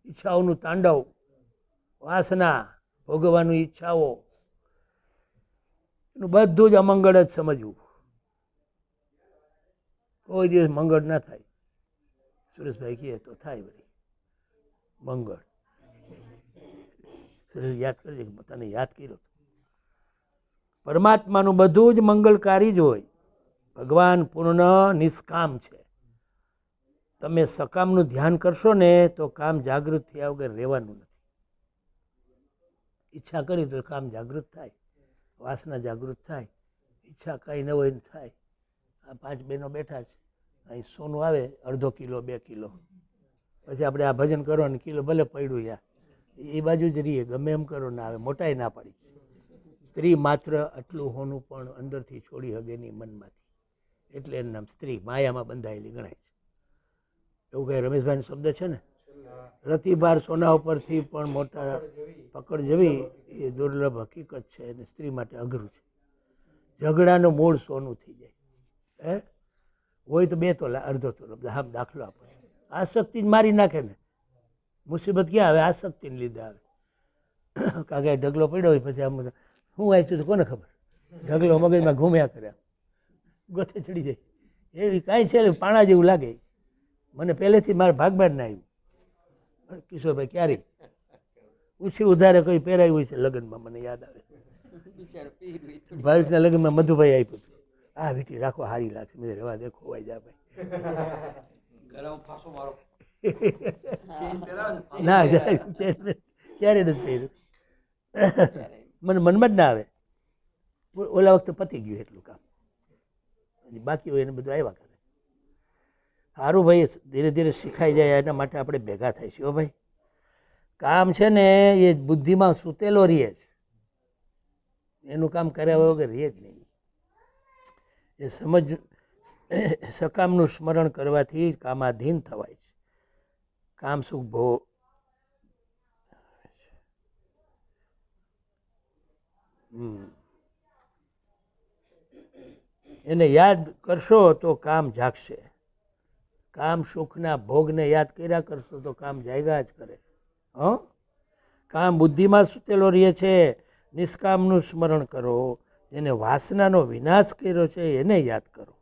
ઈચ્છાઓનું તાંડવ, વાસના ભોગવવાનું ઈચ્છાઓ, એનું બધું જ અમંગળ જ સમજવું. કોઈ દિવસ મંગળ ના થાય. સુરેશભાઈ કહે તો થાય વળી મંગળ. સુરેશ યાદ કરજે, તને યાદ કર્યો. પરમાત્માનું બધું જ મંગળકારી જ હોય. ભગવાન પૂર્ણ નિષ્કામ છે. તમે સકામનું ધ્યાન કરશો ને તો કામ જાગૃત થયા વગર રહેવાનું નથી. ઈચ્છા કરી તો કામ જાગૃત થાય, વાસના જાગૃત થાય, ઈચ્છા કાંઈ ન હોય ને થાય. આ 5 બહેનો બેઠા છે, અહીં સોનું આવે અડધો કિલો 2 કિલો, પછી આપણે આ ભજન કરવાનું કિલો ભલે પડ્યું યાર એ બાજુ જ રહીએ, ગમે એમ કરો ના આવે. મોટાઈ ના પાડી. સ્ત્રી માત્ર આટલું હોનું પણ અંદરથી છોડી હગે નહીં મનમાંથી, એટલે એનું નામ સ્ત્રી માયામાં બંધાયેલી ગણાય છે. એવું કંઈ રમેશભાઈનો શબ્દ છે ને, રતિભાર સોના ઉપરથી પણ મોટા પકડ જવી એ દુર્લભ હકીકત છે અને સ્ત્રી માટે અઘરું છે. ઝઘડાનું મૂળ સોનું થઈ જાય. હે હોય તો 2 તોલા અડધો તોલો, આમ દાખલો આપો. આસક્તિ જ મારી નાખે ને. મુસીબત ક્યાં આવે? આસક્તિને લીધે આવે. કાંઈ ઢગલો પડ્યો હોય પછી આમ શું વાંચ્યું તો કોને ખબર. ઢગલો મગજમાં ઘૂમ્યા કરે, ગોથે ચડી જાય. એવી કાંઈ છે પાણા જેવું લાગે. મને પહેલેથી મારા ભાગમાં જ ના આવ્યું. કિશોરભાઈ ક્યારે ઉછી ઉધારે કોઈ પહેરાયું હોય છે લગ્નમાં, મને યાદ આવે. ભાવિકના લગ્નમાં મધુભાઈ આપ્યું હતું. આ વીટી રાખો સારી લાગશે. મેં રહેવા દે, ખોવાઈ જા ભાઈ. ના ક્યારે નથી પહેર્યું. મને મનમાં જ ના આવે. ઓલા વખતે પતી ગયું એટલું કામ, બાકી હોય એને બધું આવ્યા કરે. સારું ભાઈ, ધીરે ધીરે શીખાઈ જાય એના માટે આપણે ભેગા થાય છે. હો ભાઈ, કામ છે ને એ બુદ્ધિમાં સૂતેલો રહે છે, એનું કામ કર્યા વગર રહે જ નહીં. એ સમજ સકામનું સ્મરણ કરવાથી જ કામાધીન થવાય છે. કામ સુખ ભોગ એને યાદ કરશો તો કામ જાગશે. કામ સુખના ભોગને યાદ કર્યા કરશો તો કામ જાગ્યા જ કરે. કામ બુદ્ધિમાં સૂતેલો રહે છે. નિષ્કામનું સ્મરણ કરો. જેને વાસનાનો વિનાશ કર્યો છે એને યાદ કરો.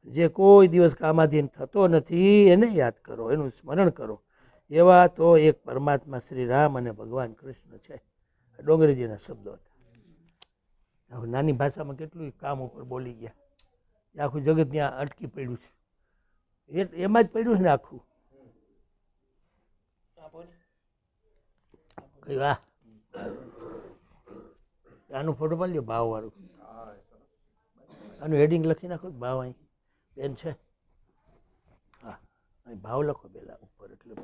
જે કોઈ દિવસ કામાધીન થતો નથી એને યાદ કરો, એનું સ્મરણ કરો. એવા તો એક પરમાત્મા શ્રી રામ અને ભગવાન કૃષ્ણ છે. ડોંગરીજીના શબ્દો હતા. હવે નાની ભાષામાં કેટલું કામ ઉપર બોલી ગયા. આખું જગત ત્યાં અટકી પડ્યું છે. એમાં જ પડ્યું છે ને આખું. વાહ, આનું ફોટો પાડી લ્યો, ભાવ વાળું. આનું હેડિંગ લખી નાખો, ભાવ અહીં પેન છે. હા, અહીં ભાવ લખો પેલા ઉપર, એટલે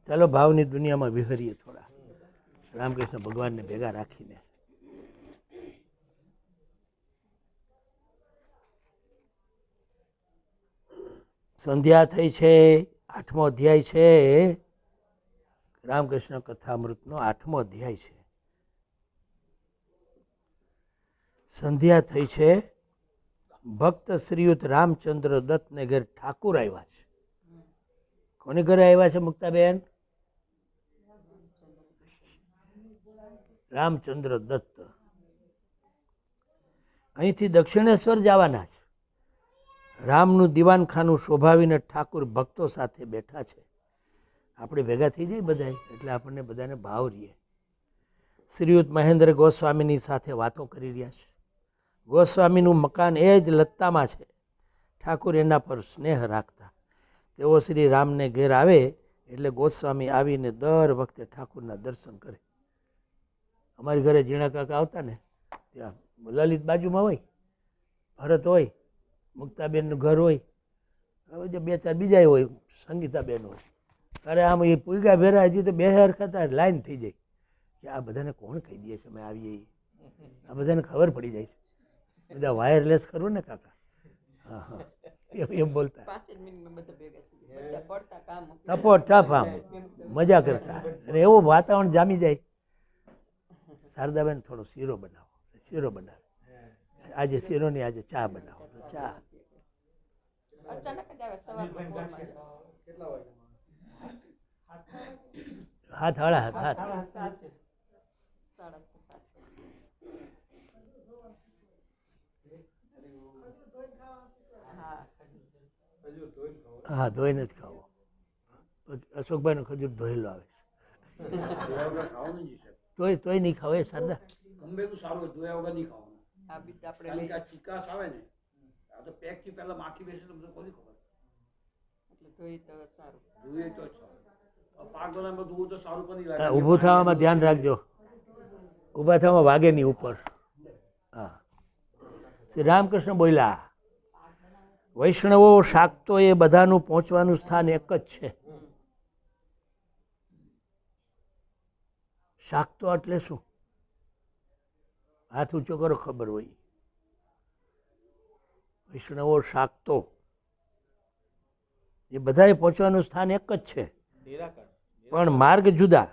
ચાલો ભાવની દુનિયામાં વિહરીએ થોડા, રામકૃષ્ણ ભગવાનને ભેગા રાખીને. સંધ્યા થઈ છે. 8મો અધ્યાય છે. રામકૃષ્ણ કથામૃતનો 8મો અધ્યાય છે. સંધ્યા થઈ છે. ભક્ત શ્રીયુત રામચંદ્ર દત્તને ઘેર ઠાકુર આવ્યા છે. કોની ઘરે આવ્યા છે મુક્તાબેન? રામચંદ્ર દત્ત. અહીંથી દક્ષિણેશ્વર જવાના છે. રામનું દીવાનખાનું શોભાવીને ઠાકુર ભક્તો સાથે બેઠા છે. આપણે ભેગા થઈ જાય બધા, એટલે આપણને બધાને ભાવ રહીએ. શ્રીયુત મહેન્દ્ર ગોસ્વામીની સાથે વાતો કરી રહ્યા છે. ગોસ્વામીનું મકાન એ જ લત્તામાં છે. ઠાકુર એના પર સ્નેહ રાખતા. તેઓ શ્રી રામને ઘેર આવે એટલે ગોસ્વામી આવીને દર વખતે ઠાકુરના દર્શન કરે. અમારી ઘરે ઝીણા કાકા આવતા ને, ત્યાં લલિત બાજુમાં હોય, ભરત હોય, મુક્તાબેનનું ઘર હોય, હવે 2-4 બીજા હોય, સંગીતાબેન હોય. અરે આમ એ પૂગા ભેરા હજી તો 2 હરખતા લાઈન થઈ જાય કે આ બધાને કોણ કહી દે છે અમે આવીએ. આ બધાને ખબર પડી જાય છે. બધા વાયરલેસ કરવું ને કાકા. હા હા, એમ બોલતા ટપોટ ટપ આમ મજા કરતા. અને એવું વાતાવરણ જામી જાય. શારદાબેન થોડો શીરો બનાવો, શીરો બનાવે. આજે શીરો ની આજે ચા બનાવો, તો ચા. હાથ હળા હાથ. હા, ધોઈને જ ખાવો. અશોકભાઈ નો ખજૂર ધોયેલો આવે છે. તોય નહીં ખાવ એ શારદા. ગમે તો સારું ધોયા વગર નહીં ખાવાનું. કારણ કે આ ચિકાસ આવે ને, આ તો પેક થી પહેલા માખી બેસે તો બધું કોની ખબર. જોઈએ તો સારું. પાક બનાવવામાં ધોવું તો સારું પણ નહીં લાગે. ઊભું થવામાં ધ્યાન રાખજો. ઊભા થવામાં વાગે નહીં ઉપર. હા, શ્રી રામકૃષ્ણ બોલ્યા, વૈષ્ણવો શાક્તો એ બધાનું પહોંચવાનું સ્થાન એક જ છે. શાક્તો એટલે શું? હાથ ઊંચો કરો, ખબર હોય. વૈષ્ણવો શાક્તો એ બધાએ પહોંચવાનું સ્થાન એક જ છે, પણ માર્ગ જુદા.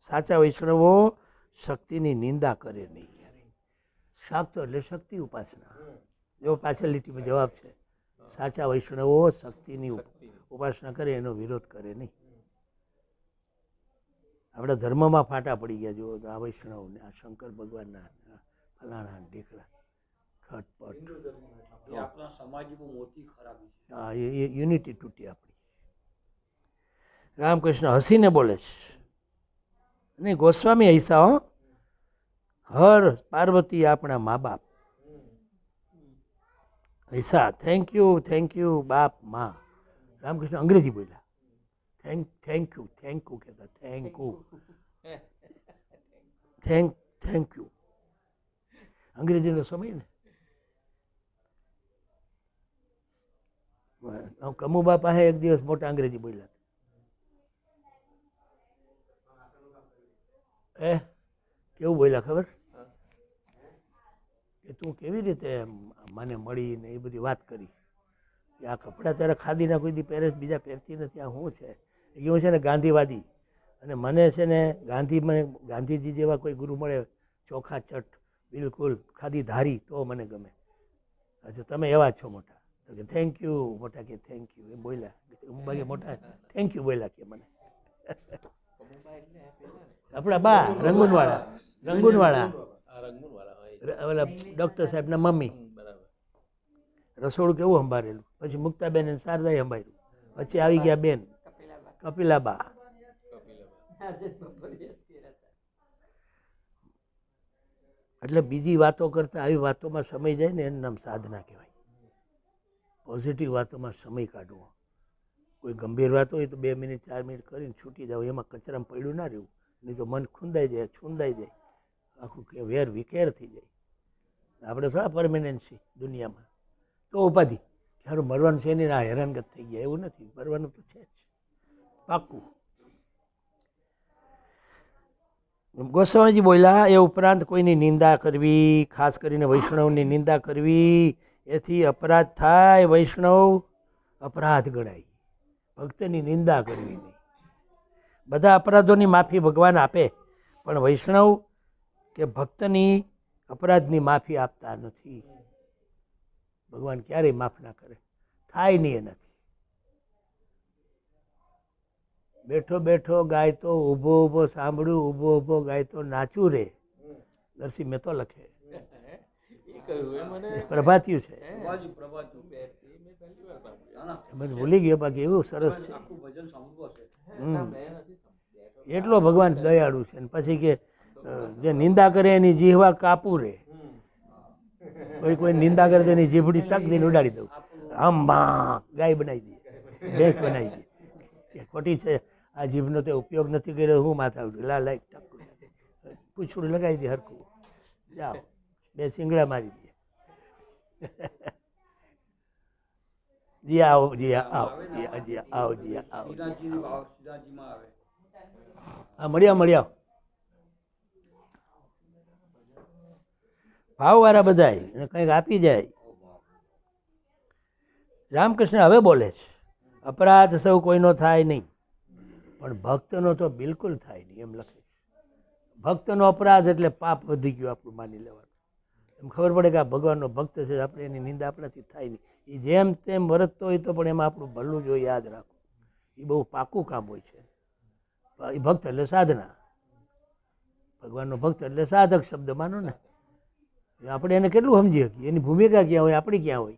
સાચા વૈષ્ણવો શક્તિની નિંદા કરે નહીં ક્યારેય. શાક્તો એટલે શક્તિ ઉપાસના. જો પાછળ લીટીમાં જવાબ છે. સાચા વૈષ્ણવો શક્તિની ઉપાસના કરે, એનો વિરોધ કરે નહીં. આપણા ધર્મમાં ફાટા પડી ગયા જો આ વૈષ્ણવને આ શંકર ભગવાનના ફલાણા ઢીકડા ખટપટ એ આપણા સમાજની બહુ મોટી ખરાબી છે. હા એ યુનિટી તૂટી આપણી. રામકૃષ્ણ હસીને બોલે છે નહીં, ગોસ્વામી હૈસા હો, હર પાર્વતી આપણા મા બાપ હૈસા, થેન્ક યુ બાપ મા. રામકૃષ્ણ અંગ્રેજી બોલ્યા, થેન્ક યુ કહેતા, થેન્ક યુ અંગ્રેજીનો સમય ને. કમુબા પાસે એક દિવસ મોટા અંગ્રેજી બોલ્યા કેવું બોલ્યા ખબર કે તું કેવી રીતે મને મળી ને એ બધી વાત કરી કે આ કપડાં તારે ખાદીના કોઈ દી પહેરે બીજા પહેરતી નથી, આ શું છે એ હું છે ને ગાંધીવાદી અને મને છે ને ગાંધીજી જેવા કોઈ ગુરુ મળે ચોખા ચટ બિલકુલ ખાદી ધારી તો મને ગમે. અચ્છા તમે એવા છો મોટા, તો કે થેન્ક યુ મોટા, કે થેન્ક યુ એમ બોલ્યા. બાકી મોટા થેન્ક યુ બોલ્યા કે મને. આપણા બા રંગૂનવાળા આ રંગૂનવાળા હોય. ઓલા ડૉક્ટર સાહેબના મમ્મી રસોડું કેવું સંભાળેલું, પછી મુક્તાબેન અને શારદાએ સંભાળ્યું, પછી આવી ગયા બેન કપિલાબા. એટલે બીજી વાતો કરતાં આવી વાતોમાં સમય જાય ને એનું નામ સાધના કહેવાય. પોઝિટિવ વાતોમાં સમય કાઢવો. કોઈ ગંભીર વાત હોય તો 2 મિનિટ 4 મિનિટ કરીને છૂટી જાવ, એમાં કચરામાં પડ્યું ના રહેવું, નહીં તો મન ખૂંદાઈ જાય, છૂંદાઈ જાય, આખું વેર વિખેર થઈ જાય. આપણે થોડા પરમેનન્ટ છીએ દુનિયામાં, તો ઉપાધિ સારું મરવાનું છે નહીં, આ હેરાનગત થઈ ગયા એવું નથી, મરવાનું તો છે જ પાક્કું. ગોસ્વામીજી બોલ્યા એ ઉપરાંત કોઈની નિંદા કરવી, ખાસ કરીને વૈષ્ણવની નિંદા કરવી, એથી અપરાધ થાય, વૈષ્ણવ અપરાધ ગણાય. ભક્તની નિંદા કરવી નહીં. બધા અપરાધોની માફી ભગવાન આપે, પણ વૈષ્ણવ કે ભક્તની અપરાધની માફી આપતા નથી. ભગવાન ક્યારેય માફ ના કરે, થાય નહીં એનાથી. બેઠો બેઠો ગાય તો ઊભો ઊભો સાંભળ્યું, ઊભો ઊભો ગાય તો નાચું રે. નરસિંહ મહેતો લખે, એ કહ્યું એ મને પ્રભાતિયું છે. પ્રભાજી, પ્રભાજી. મેં પહેલી વાર સાંભળ્યું. ના, ના, એ બધું ભૂલી ગયો, બાકી એવું સરસ છે. આખું ભજન સાંભળવું હશે. હમ. મેં નથી સાંભળ્યું. એટલો ભગવાન દયાળુ છે. ને પછી કે જે નિંદા કરે એની જીહવા કાપું રે. કોઈ નિંદા કરે તો એની જીભડી ટક દઈને ઉડાડી દઉં, આમ બા ગાય બનાવી દઈએ, ભેંસ બનાવી દઈએ. કે ખોટી છે આ જીભનો તે ઉપયોગ નથી કર્યો, હું માથા ઉઠ્યું લાઈક ટક પૂછડું લગાવી દે હરખું, જાઓ 2 શિંગડા મારી દે. જી આવો, જી આવો, જી આવો, જી આવો. શ્રીનાથજીની ભાવ શ્રીનાથજીમાં આવે. હા મળ્યા ભાવવાળા બધાય અને કંઈક આપી જાય. રામકૃષ્ણ હવે બોલે છે અપરાધ સૌ કોઈનો થાય નહીં, પણ ભક્તનો તો બિલકુલ થાય નહીં એમ લખે છે. ભક્તનો અપરાધ એટલે પાપ વધી ગયું આપણું માની લેવાનું. એમ ખબર પડે કે આ ભગવાનનો ભક્ત છે, આપણે એની નિંદા આપણાથી થાય નહીં. એ જેમ તેમ વર્તતો હોય તો પણ એમાં આપણું ભલું જ હોય, યાદ રાખો. એ બહુ પાકું કામ હોય છે. એ ભક્ત એટલે સાધના, ભગવાનનો ભક્ત એટલે સાધક શબ્દ માનો ને. આપણે એને કેટલું સમજી શકીએ, એની ભૂમિકા ક્યાં હોય, આપણી ક્યાં હોય.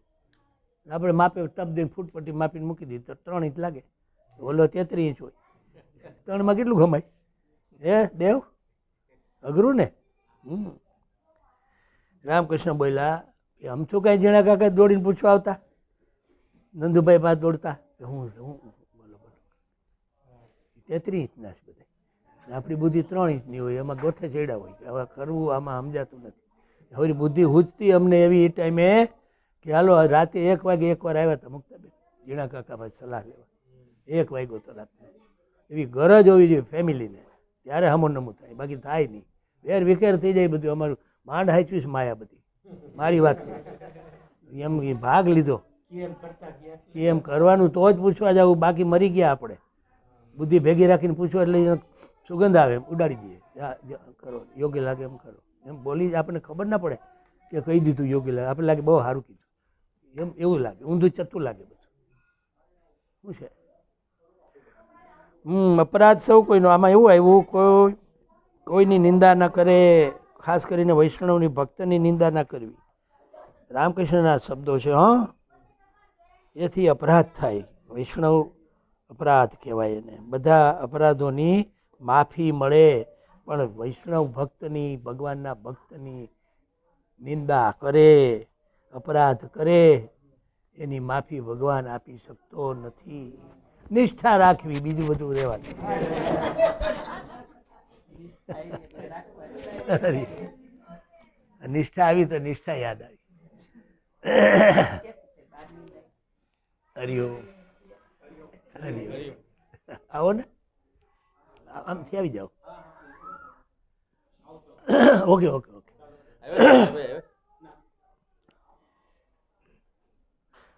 આપણે માપે ટપ દઈને ફૂટપટ્ટી માપીને મૂકી દીધી તો 3 ઇંચ લાગે, ઓલો 33 ઇંચ હોય, 3માં કેટલું કમાય હે દેવ? અઘરું ને. રામકૃષ્ણ બોલ્યા કે આમ તો કાંઈ ઝીણા કાકા દોડીને પૂછવા આવતા, નંદુભાઈ પાસે દોડતા કે હું બોલો 33 ઇંચના છે બધા, આપણી બુદ્ધિ 3 ઇંચની હોય, એમાં ગોથે ચડ્યા હોય. હવે કરવું આમાં સમજાતું નથી. હવે બુદ્ધિ હુજતી અમને એવી એ ટાઈમે કે હાલો રાતે 1 વાગે એકવાર આવ્યા હતા મુક્તાબેન ઝીણા કાકા પાસે સલાહ લેવા, 1 વાગ્યો તો રાતને. એવી ગરજ હોવી જોઈએ ફેમિલીને, ત્યારે હમોનમું થાય, બાકી થાય નહીં. વેર વિખેર થઈ જાય બધું. અમારું માંડ હાચવીશ માયા બધી, મારી વાત કરું એમ એ ભાગ લીધો કે એમ કરવાનું તો જ પૂછવા જવું, બાકી મરી ગયા આપણે. બુદ્ધિ ભેગી રાખીને પૂછો એટલે સુગંધ આવે એમ ઉડાડી દઈએ, કરો યોગ્ય લાગે એમ કરો. એમ બોલી આપણને ખબર ના પડે કે કહી દીધું યોગ્ય લાગે, આપણે લાગે બહુ સારું કીધું, એમ એવું લાગે, ઊંધું ચત્તું લાગે બધું. શું છે અપરાધ સૌ કોઈનો. આમાં એવું આવ્યું, કોઈની નિંદા ન કરે, ખાસ કરીને વૈષ્ણવની ભક્તની નિંદા ન કરવી. રામકૃષ્ણના શબ્દો છે. એથી અપરાધ થાય. વૈષ્ણવ અપરાધ કહેવાય એને. બધા અપરાધોની માફી મળે, પણ વૈષ્ણવ ભક્તની, ભગવાનના ભક્તની નિંદા કરે, અપરાધ કરે, એની માફી ભગવાન આપી શકતો નથી. નિષ્ઠા રાખવી, બીજું બધું રહેવા દે. નિષ્ઠા આવી તો નિષ્ઠા યાદ આવી. હરિઓમ હરિઓમ. આવો ને, આમથી આવી જાઓ. Okay okay okay.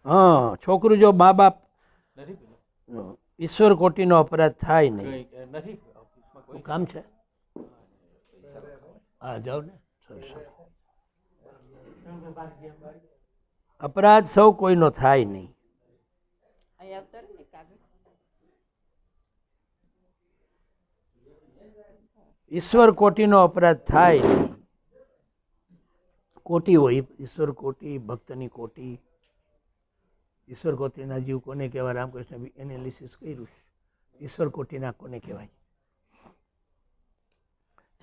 હા, છોકરું જો મા બાપ ઈશ્વર કોટીનો અપરાધ થાય નહીં. કામ છે? હા, જાઓ ને. અપરાધ સૌ કોઈનો થાય નહીં. ઈશ્વર કોટીનો અપરાધ થાય નહીં. કોટી હોય, ઈશ્વર કોટી, ભક્તની કોટી. ઈશ્વર કોટીના જીવ કોને કહેવાય? રામકૃષ્ણ એનાલિસિસ કર્યું. ઈશ્વર કોટીના કોને કહેવાય?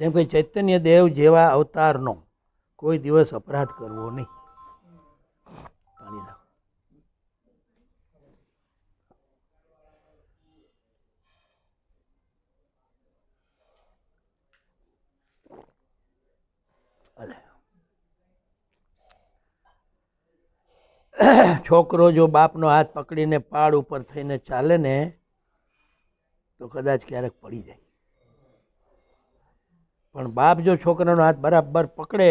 જેમ કે ચૈતન્ય દેવ જેવા અવતારનો કોઈ દિવસ અપરાધ કરવો નહીં. પાણી લાવો. છોકરો જો બાપનો હાથ પકડીને પાડ ઉપર થઈને ચાલે ને તો કદાચ ક્યારેક પડી જાય. પણ બાપ જો છોકરાનો હાથ બરાબર પકડે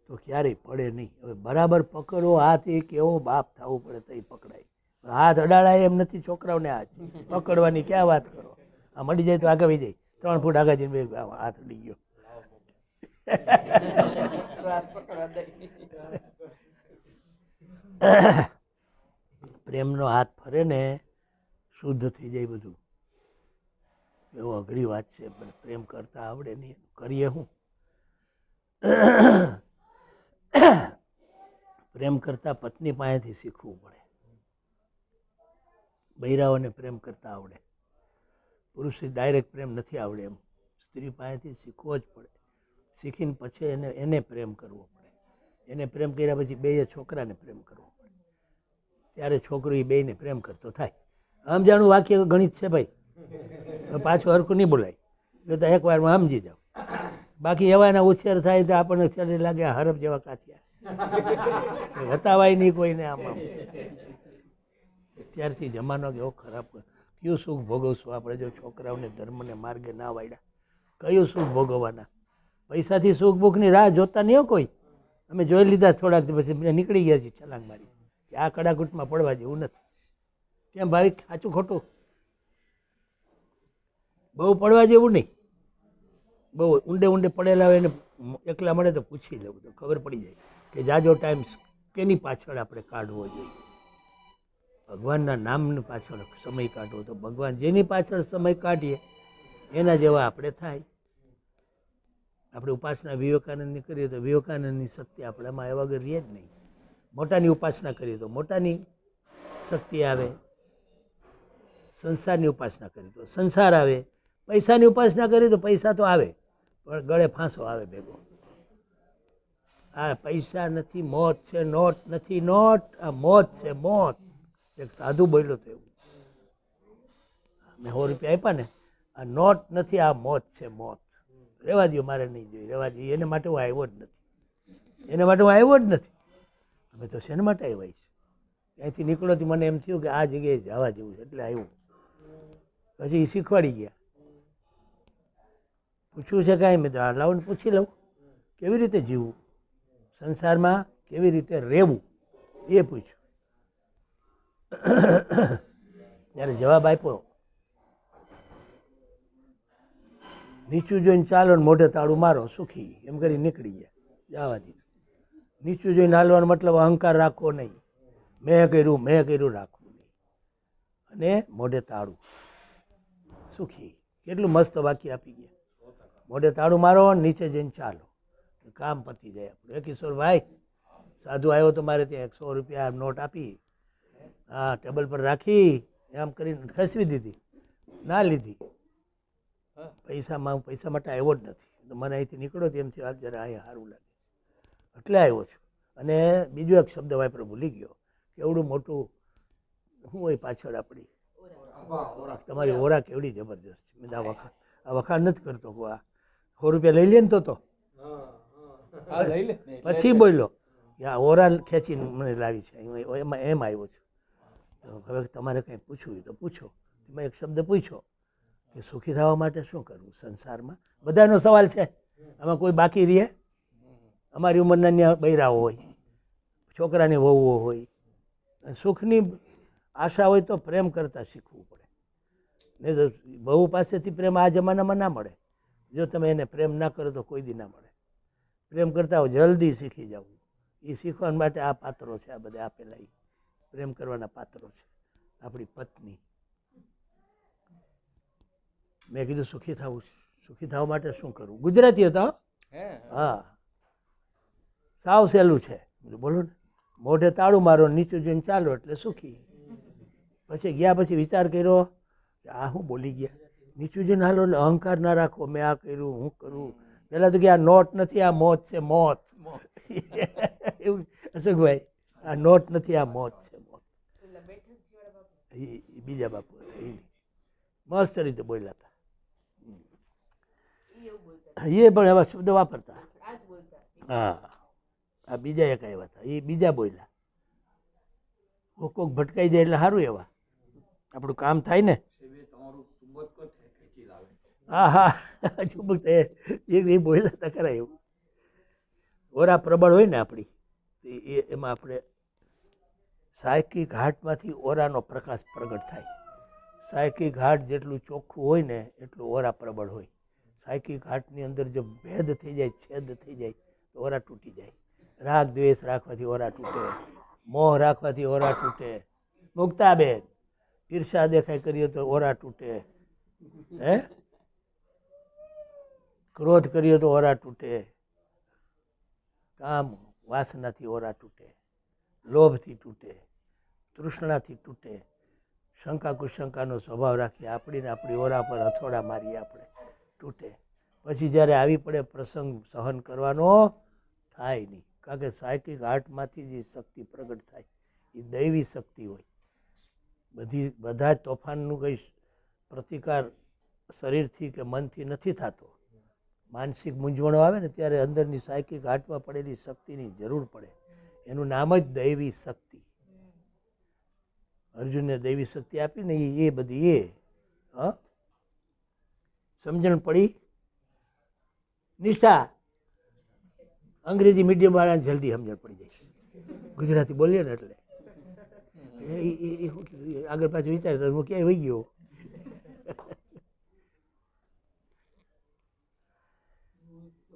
તો ક્યારેય પડે નહીં. હવે બરાબર પકડવો હાથ, એ કેવો બાપ થવું પડે તો એ પકડાય. હાથ અડાડાય એમ નથી છોકરાઓને. હાથ પકડવાની ક્યાં વાત કરો? આ મળી જાય તો આગળ વહી જાય. 3 ફૂટ આગળ જઈને હાથ અડી ગયો. પ્રેમનો હાથ ફરે ને શુદ્ધ થઈ જાય બધું. એવો અઘરી વાત છે, પણ પ્રેમ કરતા આવડે નહીં. કરીએ શું? પ્રેમ કરતા પત્ની પાસેથી શીખવું પડે. બૈરાઓને પ્રેમ કરતા આવડે. પુરુષથી ડાયરેક્ટ પ્રેમ નથી આવડે. એમ સ્ત્રી પાસેથી શીખવો જ પડે. શીખીને પછી એને પ્રેમ કરવો પડે. એને પ્રેમ કર્યા પછી બેય છોકરાને પ્રેમ કરવો પડે. ત્યારે છોકરો એ બેયને પ્રેમ કરતો થાય. આમ જાણું વાક્ય ગણિત છે ભાઈ. પાછું હરખું નહીં બોલાય. એ તો એક વારમાં સમજી જાવ. બાકી એવાના ઉછેર થાય તો આપણને શરીર લાગે હરફ જેવા કાથિયા. વતાવાય નહીં કોઈને. આમ ત્યારથી જમાનો એવો ખરાબ. કયું સુખ ભોગવશું આપણે જો છોકરાઓને ધર્મને માર્ગે ના વાળ્યા? કયું સુખ ભોગવવાના? પૈસાથી સુખ ભૂખની રાહ જોતા નહીં હો કોઈ. અમે જોઈ લીધા થોડાક પછી નીકળી ગયા છીએ છલાંગ મારી. આ કડાકૂટમાં પડવા જેવું નથી. કેમ ભાઈ, સાચું ખોટું? બહુ પડવા જેવું નહીં. બહુ ઊંડે ઊંડે પડેલા હોય એને એકલા મળે તો પૂછી લેવું તો ખબર પડી જાય કે જાજો ટાઈમ કેની પાછળ આપણે કાઢવો જોઈએ. ભગવાનના નામની પાછળ સમય કાઢવો તો ભગવાન જેની પાછળ સમય કાઢીએ એના જેવા આપણે થાય. આપણે ઉપાસના વિવેકાનંદની કરીએ તો વિવેકાનંદની શક્તિ આપણામાં એ વગર રહે જ નહીં. મોટાની ઉપાસના કરીએ તો મોટાની શક્તિ આવે. સંસારની ઉપાસના કરીએ તો સંસાર આવે. પૈસાની ઉપાસના કરીએ તો પૈસા તો આવે, પણ ગળે ફાંસો આવે ભેગો. આ પૈસા નથી, મોત છે. નોટ નથી નોટ, આ મોત છે મોત. એક સાધુ બોલ્યો તો એવું. મેં 100 રૂપિયા આપ્યા ને, આ નોટ નથી, આ મોત છે મોત. રહેવા દો, મારે નહીં જોઈએ, રહેવા દઈએ. એને માટે હું આવ્યો જ નથી. એના માટે હું આવ્યો જ નથી. અમે તો શેના માટે આવ્યા છે? ત્યાંથી નીકળો તો મને એમ થયું કે આ જગ્યાએ જવા જેવું છે એટલે આવ્યું. પછી એ શીખવાડી ગયા. પૂછ્યું છે કાંઈ? મેં તો આ લાવને પૂછી લઉં કેવી રીતે જીવવું, સંસારમાં કેવી રીતે રહેવું, એ પૂછ્યું. ત્યારે જવાબ આપ્યો, નીચું જોઈને ચાલો ને મોઢે તાળું મારો, સુખી. એમ કરી નીકળી ગયા. જવા દીધું. નીચું જોઈને હાલવાનો મતલબ અહંકાર રાખવો નહીં. મેં કર્યું રાખવું નહીં. અને મોઢે તાળું. સુખી. કેટલું મસ્ત વાક્ય આપી ગયા. મોઢે તાળું મારો, નીચે જઈને ચાલો, કામ પતી જાય આપણું. કિશોરભાઈ સાધુ આવ્યો તો મારે ત્યાં 100 રૂપિયા નોટ આપી, હા ટેબલ પર રાખી, એમ કરીને ખસવી દીધી, ના લીધી. પૈસા માટે આવ્યો જ નથી. તો મને અહીંથી નીકળો તેમથી આ જરા અહીંયા સારું લાગે એટલે આવ્યો છું. અને બીજો એક શબ્દ વાપરો ભૂલી ગયો, કેવડું મોટું શું હોય પાછળ આપણી તમારી ઓરા કેવડી જબરજસ્ત છે. મેં આ વખાણ નથી કરતો, આ 100 રૂપિયા લઈ લે ને તો પછી બોલ્યો કે આ ઓરા ખેંચીને મને લાવી છે, એમાં એમ આવ્યો છું. તો હવે તમારે કંઈ પૂછવું હોય તો પૂછો. મેં એક શબ્દ પૂછ્યો કે સુખી થવા માટે શું કરવું સંસારમાં? બધાનો સવાલ છે, આમાં કોઈ બાકી રહે? અમારી ઉંમરના બૈરાઓ હોય, છોકરાની વહુઓ હોય, સુખની આશા હોય તો પ્રેમ કરતાં શીખવું પડે. નહીં તો વહુ પાસેથી પ્રેમ આ જમાનામાં ના મળે. જો તમે એને પ્રેમ ના કરો તો કોઈ દી ના મળે. પ્રેમ કરતા જલ્દી શીખી જવું. એ શીખવા માટે આ પાત્રો છે, આ બધા આપેલા એ પ્રેમ કરવાના પાત્રો છે. આપણી પત્ની, મેં કીધું સુખી થવું, સુખી થવા માટે શું કરવું? ગુજરાતી હતા, હા સાવ સહેલું છે. બોલો ને, મોઢે તાળું મારો, નીચું જોઈને ચાલો એટલે સુખી. પછી ગયા પછી વિચાર કર્યો કે આ હું બોલી ગયા, નીચું જોઈને હાલો એટલે અહંકાર ના રાખો, મેં આ કર્યું હું કરું. પહેલાં તો કે આ નોટ નથી, આ મોત છે, મોત. એવું અશોકભાઈ, આ નોટ નથી, આ મોત છે, મોત. બીજા બાપુ હતા, એ મસ્ત રીતે બોલ્યા હતા. એ પણ એવા શબ્દ વાપરતા. હા, આ બીજા એક આવ્યા હતા, એ બીજા બોલ્યા. કોક ભટકાઈ જાય એટલે સારું, એવા આપણું કામ થાય ને. હા હા, ચુંબક એ બોલ્યા હતા ખરા. એવું ઓરા પ્રબળ હોય ને આપણી, એમાં આપણે સાયકી ઘાટમાંથી ઓરાનો પ્રકાશ પ્રગટ થાય. સાયકી ઘાટ જેટલું ચોખ્ખું હોય ને એટલું ઓરા પ્રબળ હોય. સાયકી ઘાટની અંદર જો ભેદ થઈ જાય, છેદ થઈ જાય તો ઓરા તૂટી જાય. રાગ દ્વેષ રાખવાથી ઓરા તૂટે, મોહ રાખવાથી ઓરા તૂટે. મુક્તાબેન, ઈર્ષા દેખાય કરીએ તો ઓરા તૂટે, હે ક્રોધ કરીએ તો ઓરા તૂટે, કામ વાસનાથી ઓરા તૂટે, લોભથી તૂટે, તૃષ્ણાથી તૂટે, શંકા કુશંકાનો સ્વભાવ રાખીએ આપણીને આપણી ઓરા પર હથોડા મારીએ આપણે, તૂટે. પછી જ્યારે આવી પડે પ્રસંગ સહન કરવાનો થાય નહીં. કારણ કે સાયકિક હાર્ટમાંથી જે શક્તિ પ્રગટ થાય એ દૈવી શક્તિ હોય. બધા જ તોફાનનું કંઈ પ્રતિકાર શરીરથી કે મનથી નથી થતો. માનસિક મૂંઝવણો આવે ને ત્યારે અંદરની સાયકિક હાર્ટમાં પડેલી શક્તિની જરૂર પડે. એનું નામ જ દૈવી શક્તિ. અર્જુનને દૈવી શક્તિ આપી ને એ બધી એ સમજણ પડી. નિષ્ઠા અંગ્રેજી મીડિયમ વાળાને જલ્દી સમજણ પડી જાય. ગુજરાતી બોલીએ ને એટલે આગળ પાછું વિચારતા હું ક્યાંય વહી ગયો.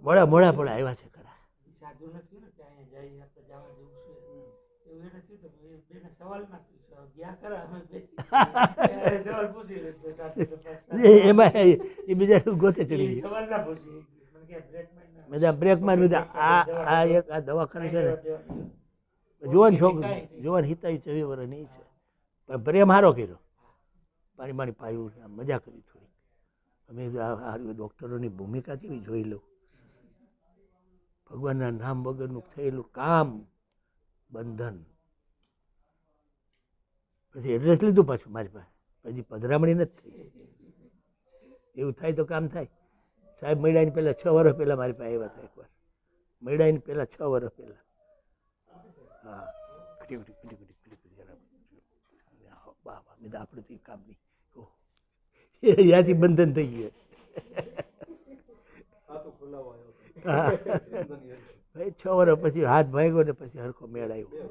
મોડા પણ આવ્યા છે ખરા. એમાં એ બીજા ગોતે ચડી ગયા. બ્રેક મારી આ એક આ દવાખાનું છે ને, જોવાન છોકરી જોવાન હિતાઈ 24 વર્ષની છે, પણ પ્રેમ હારો કર્યો. પાણી પાણી પાયું, મજા કરી થોડી. અમે આ ડૉક્ટરોની ભૂમિકા કેવી જોઈ લઉં. ભગવાનના નામ વગરનું થયેલું કામ બંધન. પછી એડ્રેસ લીધું પાછું મારી પાસે, પછી પધરામણી નથી થઈ. એવું થાય તો કામ થાય. સાહેબ મળ્યાની પહેલાં 6 વર્ષ પહેલાં મારી પાસે આવ્યા હતા એકવાર. મળ્યાની પહેલાં 6 વર્ષ પહેલાં. હા, વાહ વાહ, મેં તો આપણે તો કામ નહીં. ત્યાંથી બંધન થઈ ગયું. હા, 6 વર્ષ પછી હાથ ભાગ્યો ને પછી હરખો મેળ આવ્યો.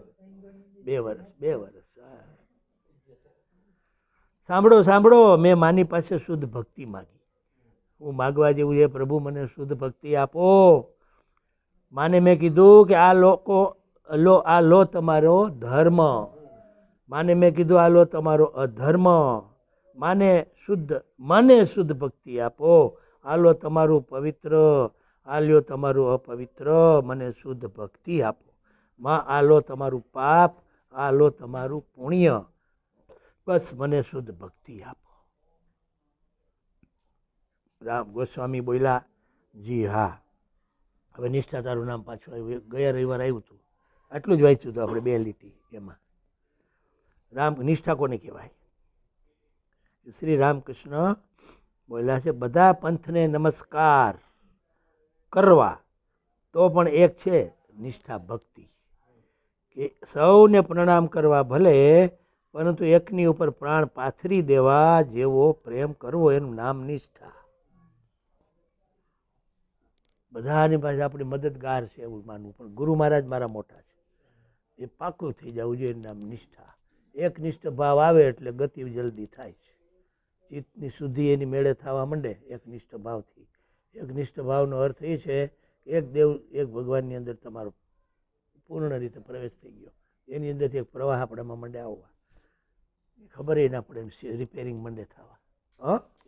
2 વર્ષ. હા, સાંભળો, મેં માની પાસે શુદ્ધ ભક્તિ માગી. હું માગવા જેવું છે, પ્રભુ મને શુદ્ધ ભક્તિ આપો. માને મેં કીધું કે આ લો તમારો ધર્મ. માને મેં કીધું આ લો તમારો અધર્મ. મને શુદ્ધ ભક્તિ આપો. આલો તમારું પવિત્ર, આલ્યો તમારું અપવિત્ર, મને શુદ્ધ ભક્તિ આપો. માં આલો તમારું પાપ, આલો તમારું પુણ્ય, બસ મને શુદ્ધ ભક્તિ આપો. રામ ગોસ્વામી બોલ્યા, જી હા. હવે નિષ્ઠા તારું નામ પાછું આવ્યું. ગયા રવિવાર આવ્યું હતું, આટલું જ વાંચ્યું હતું આપણે 2 લીટી એમાં. રામ નિષ્ઠા કોને કહેવાય? શ્રી રામકૃષ્ણ બોલ્યા છે, બધા પંથને નમસ્કાર કરવા તો પણ એક છે નિષ્ઠા ભક્તિ. કે સૌને પ્રણામ કરવા ભલે, પરંતુ એકની ઉપર પ્રાણ પાથરી દેવા જેવો પ્રેમ કરવો, એનું નામ નિષ્ઠા. બધાની પાસે આપણી મદદગાર છે એવું માનવું, પણ ગુરુ મહારાજ મારા મોટા છે એ પાકું થઈ જવું જોઈએ, એનું નામ નિષ્ઠા. એકનિષ્ઠ ભાવ આવે એટલે ગતિ જલ્દી થાય છે. ચિત્તની શુદ્ધિ એની મેળે થવા માંડે એકનિષ્ઠ ભાવથી. એકનિષ્ઠ ભાવનો અર્થ એ છે કે એક દેવ એક ભગવાનની અંદર તમારો પૂર્ણ રીતે પ્રવેશ થઈ ગયો. એની અંદરથી એક પ્રવાહ આપણામાં માંડે આવવા, ખબર ના પડે એમ રિપેરિંગ માંડે થવા.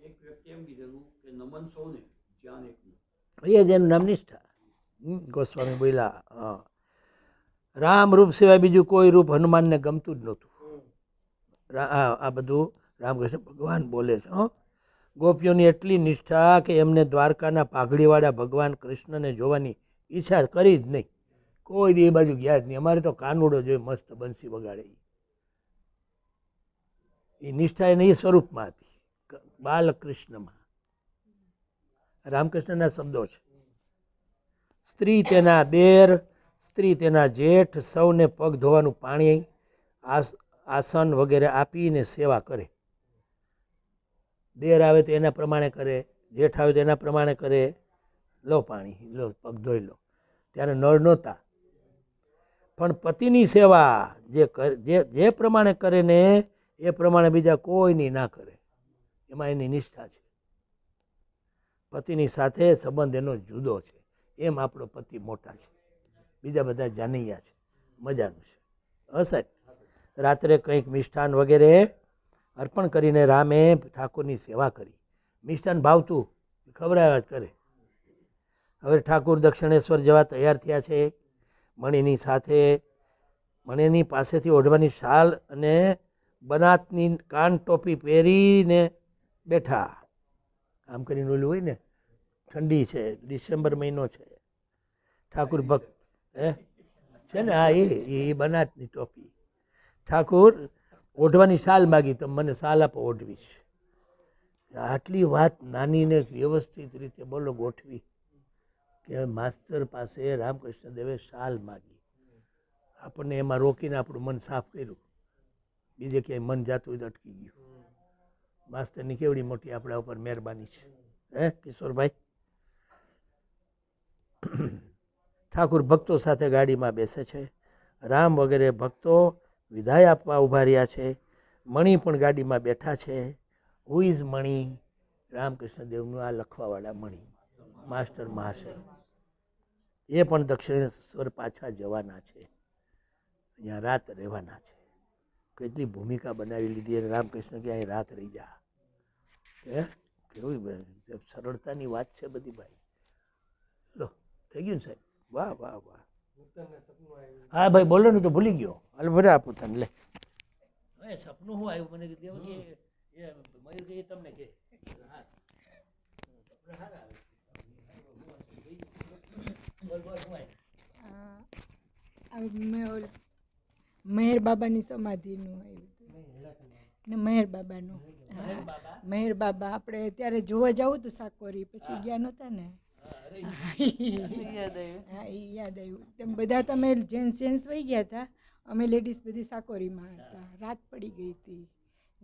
એક વ્યક્તિ એમ કીધેલું કે નમન સૌને જ્ઞાન એકનું. એ જ એનું નામ નિષ્ઠા. ગોસ્વામી બોલ્યા, હા, રામ રૂપ સિવાય બીજું કોઈ રૂપ હનુમાનને ગમતું જ નહોતું. આ બધું રામકૃષ્ણ ભગવાન બોલે છે. ગોપીઓની એટલી નિષ્ઠા કે એમને દ્વારકાના પાઘડીવાળા ભગવાન કૃષ્ણને જોવાની ઈચ્છા કરી જ નહીં. કોઈ દી એ બાજુ ગયા જ નહીં. અમારે તો કાનુડો જોઈ મસ્ત બંસી વગાડે. એ નિષ્ઠા એને એ સ્વરૂપમાં હતી, બાલકૃષ્ણમાં. રામકૃષ્ણના શબ્દો છે. સ્ત્રી તેના દેર, સ્ત્રી તેના જેઠ, સૌને પગ ધોવાનું પાણી, આસન વગેરે આપીને સેવા કરે. દેર આવે તો એના પ્રમાણે કરે, જેઠ આવે તો એના પ્રમાણે કરે. લો પાણી, લો પગ ધોઈ લો. ત્યારે નળ નહોતા, પણ પતિની સેવા જે પ્રમાણે કરે ને એ પ્રમાણે બીજા કોઈની ના કરે. એમાં એની નિષ્ઠા છે. પતિની સાથે સંબંધ એનો જુદો છે. એમ આપણો પતિ મોટા છે, બીજા બધા જાનૈયા છે. મજાનું છે. સાહેબ રાત્રે કંઈક મિષ્ટાન વગેરે અર્પણ કરીને રામે ઠાકોરની સેવા કરી. મિષ્ટાન ભાવતું ખવડાવ્યા જ કરે. હવે ઠાકોર દક્ષિણેશ્વર જવા તૈયાર થયા છે. મણીની પાસેથી ઓઢવાની શાલ અને બનાતની કાન ટોપી પહેરીને બેઠા. આમ કરીને ઓલું હોય ને, ઠંડી છે, ડિસેમ્બર મહિનો છે, ઠાકુર ભક્ત છે ને, હા એ બનાતની ટોપી. ઠાકુર ઓઢવાની શાલ માગી, તમે મને શાલ આપો, ઓઢવીશ. આટલી વાત નાનીને વ્યવસ્થિત રીતે બોલો ગોઠવી કે માસ્તર પાસે રામકૃષ્ણ દેવે શાલ માગી. આપણને એમાં રોકીને આપણું મન સાફ કર્યું. બીજે ક્યાંય મન જાતું હોય તો અટકી ગયું. માસ્તરની કેવડી મોટી આપણા ઉપર મહેરબાની છે, હે કિશોરભાઈ. ઠાકુર ભક્તો સાથે ગાડીમાં બેસે છે. રામ વગેરે ભક્તો વિદાય આપવા ઊભા રહ્યા છે. મણી પણ ગાડીમાં બેઠા છે. હુ ઇઝ મણી? રામકૃષ્ણ દેવનું આ લખવાવાળા મણી, માસ્ટર મહાશય. એ પણ દક્ષિણેશ્વર પાછા જવાના છે, અહીંયા રાત રહેવાના છે. કેટલી ભૂમિકા બનાવી લીધી અને રામકૃષ્ણ કે અહીં રાત રહી જા. કેવું સરળતાની વાત છે બધી ભાઈ. લો થઈ ગયું ને સાહેબ? વાહ વાહ વાહ. હા ભાઈ બોલો ને, તો ભૂલી ગયો. હાલ ભલે આપું તને, લે. હવે સપનું શું આવ્યું મને કે દેવ કે મયુર કે તમને કે મહેર બાબાની સમાધિનું આવ્યું ને, મહેર બાબાનું. મહેર બાબા આપણે ત્યારે જોવા જવું હતું સાકોરી, પછી ગયા નહોતા ને. હા એ યાદ આવ્યું. તેમ બધા તમે જેન્ટ્સ વહી ગયા હતા, અમે લેડીઝ બધી સાકોરીમાં હતા. રાત પડી ગઈ હતી,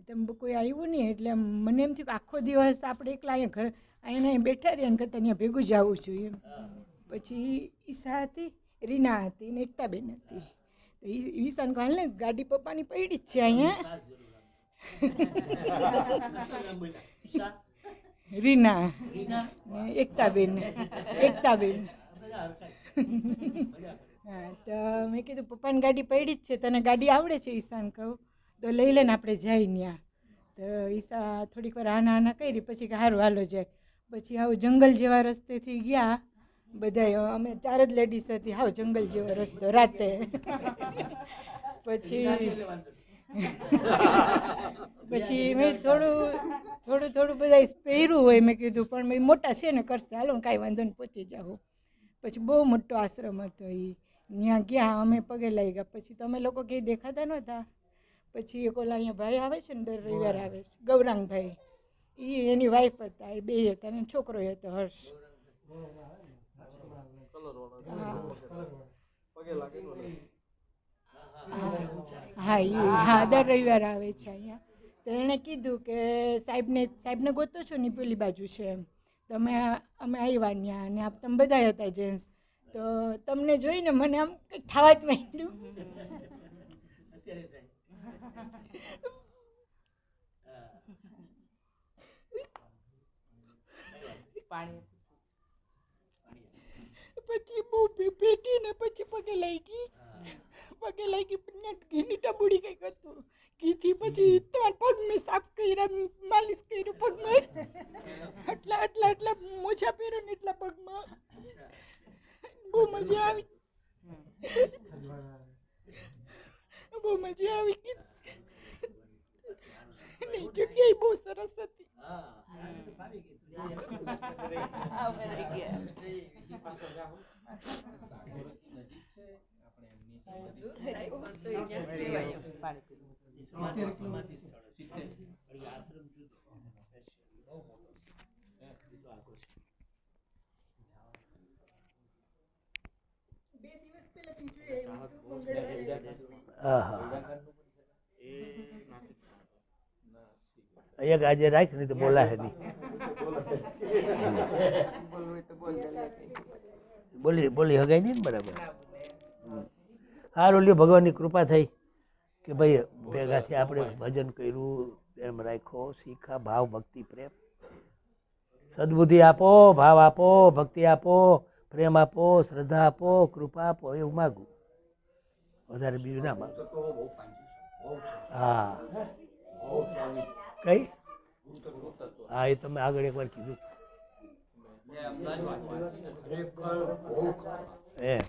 તેમ કોઈ આવ્યું નહીં. એટલે મને એમ થયું કે આખો દિવસ આપણે એકલા અહીંયા ઘર અહીંયા બેઠા રહ્યા ને કરતાં અહીંયા ભેગું જવું જોઈએ એમ. પછી ઈશા હતી, રીના હતી ને એકતાબેન હતી. તો ઈશાને કહે ને ગાડી પપ્પાની પડી જ છે અહીંયા. રીના ને એકતાબેન. હા, તો મેં કીધું પપ્પાની ગાડી પડી જ છે, તને ગાડી આવડે છે ઈશાન? કહું તો લઈ લે ને આપણે જાય ત્યાં. તો ઈસા થોડીક વાર આના આના કરી પછી કે સારું હાલો જાય. પછી આવું જંગલ જેવા રસ્તેથી ગયા બધા, અમે 4 જ લેડીઝ હતી. હાવ જંગલ જેવો રસ્તો રાતે. પછી મેં થોડું બધા પહેર્યું હોય, મેં કીધું પણ મેં મોટા છે ને કરશે, હાલો કાંઈ વાંધો નહીં પહોંચી જાઉં. પછી બહુ મોટો આશ્રમ હતો એ. ત્યાં ગયા અમે પગે લાગી ગયા. પછી તમે લોકો કંઈ દેખાતા નહોતા. પછી એક ઓલા અહીંયા ભાઈ આવે છે ને, દર રવિવારે આવે છે, ગૌરાંગભાઈ, એ એની વાઈફ હતા, એ 2 હતા, અને છોકરો હતો હર્ષ. હા દર રવિવારે આવે છે અહીંયા. તો એણે કીધું કે સાહેબને ગોતો છો ને પેલી બાજુ છે એમ. તો અમે આવ્યા ત્યાં, અને તમે બધા હતા જેન્ટ્સ. તો તમને જોઈને મને આમ કંઈક થવા જ માંડ્યું. પછી બહુ પેટીને પછી પગે લાગી ઘીની ટબુડી કંઈક હતું. ઘીથી પછી તમારા પગ મેં સાફ કર્યા, માલિશ કર્યું પગમાં. એટલા મોજા પહેર્યો ને એટલા પગમાં. બહુ મજા આવી. જગ્યાએ બહુ સરસ હતી. અહીંયા આજે રાખ નહીં તો બોલાશે નહીં. બોલી હગાઈ નહીં ને બરાબર. સારું લ્યો, ભગવાનની કૃપા થઈ કે ભાઈ ભેગાથી આપણે ભજન કર્યું, એમ રાખો, શીખા ભાવ ભક્તિ પ્રેમ. સદબુદ્ધિ આપો, ભાવ આપો, ભક્તિ આપો, પ્રેમ આપો, શ્રદ્ધા આપો, કૃપા આપો, એવું માગું. વધારે બીજું ના માગું. હા કઈ હા એ તમે આગળ એકવાર કીધું. એમ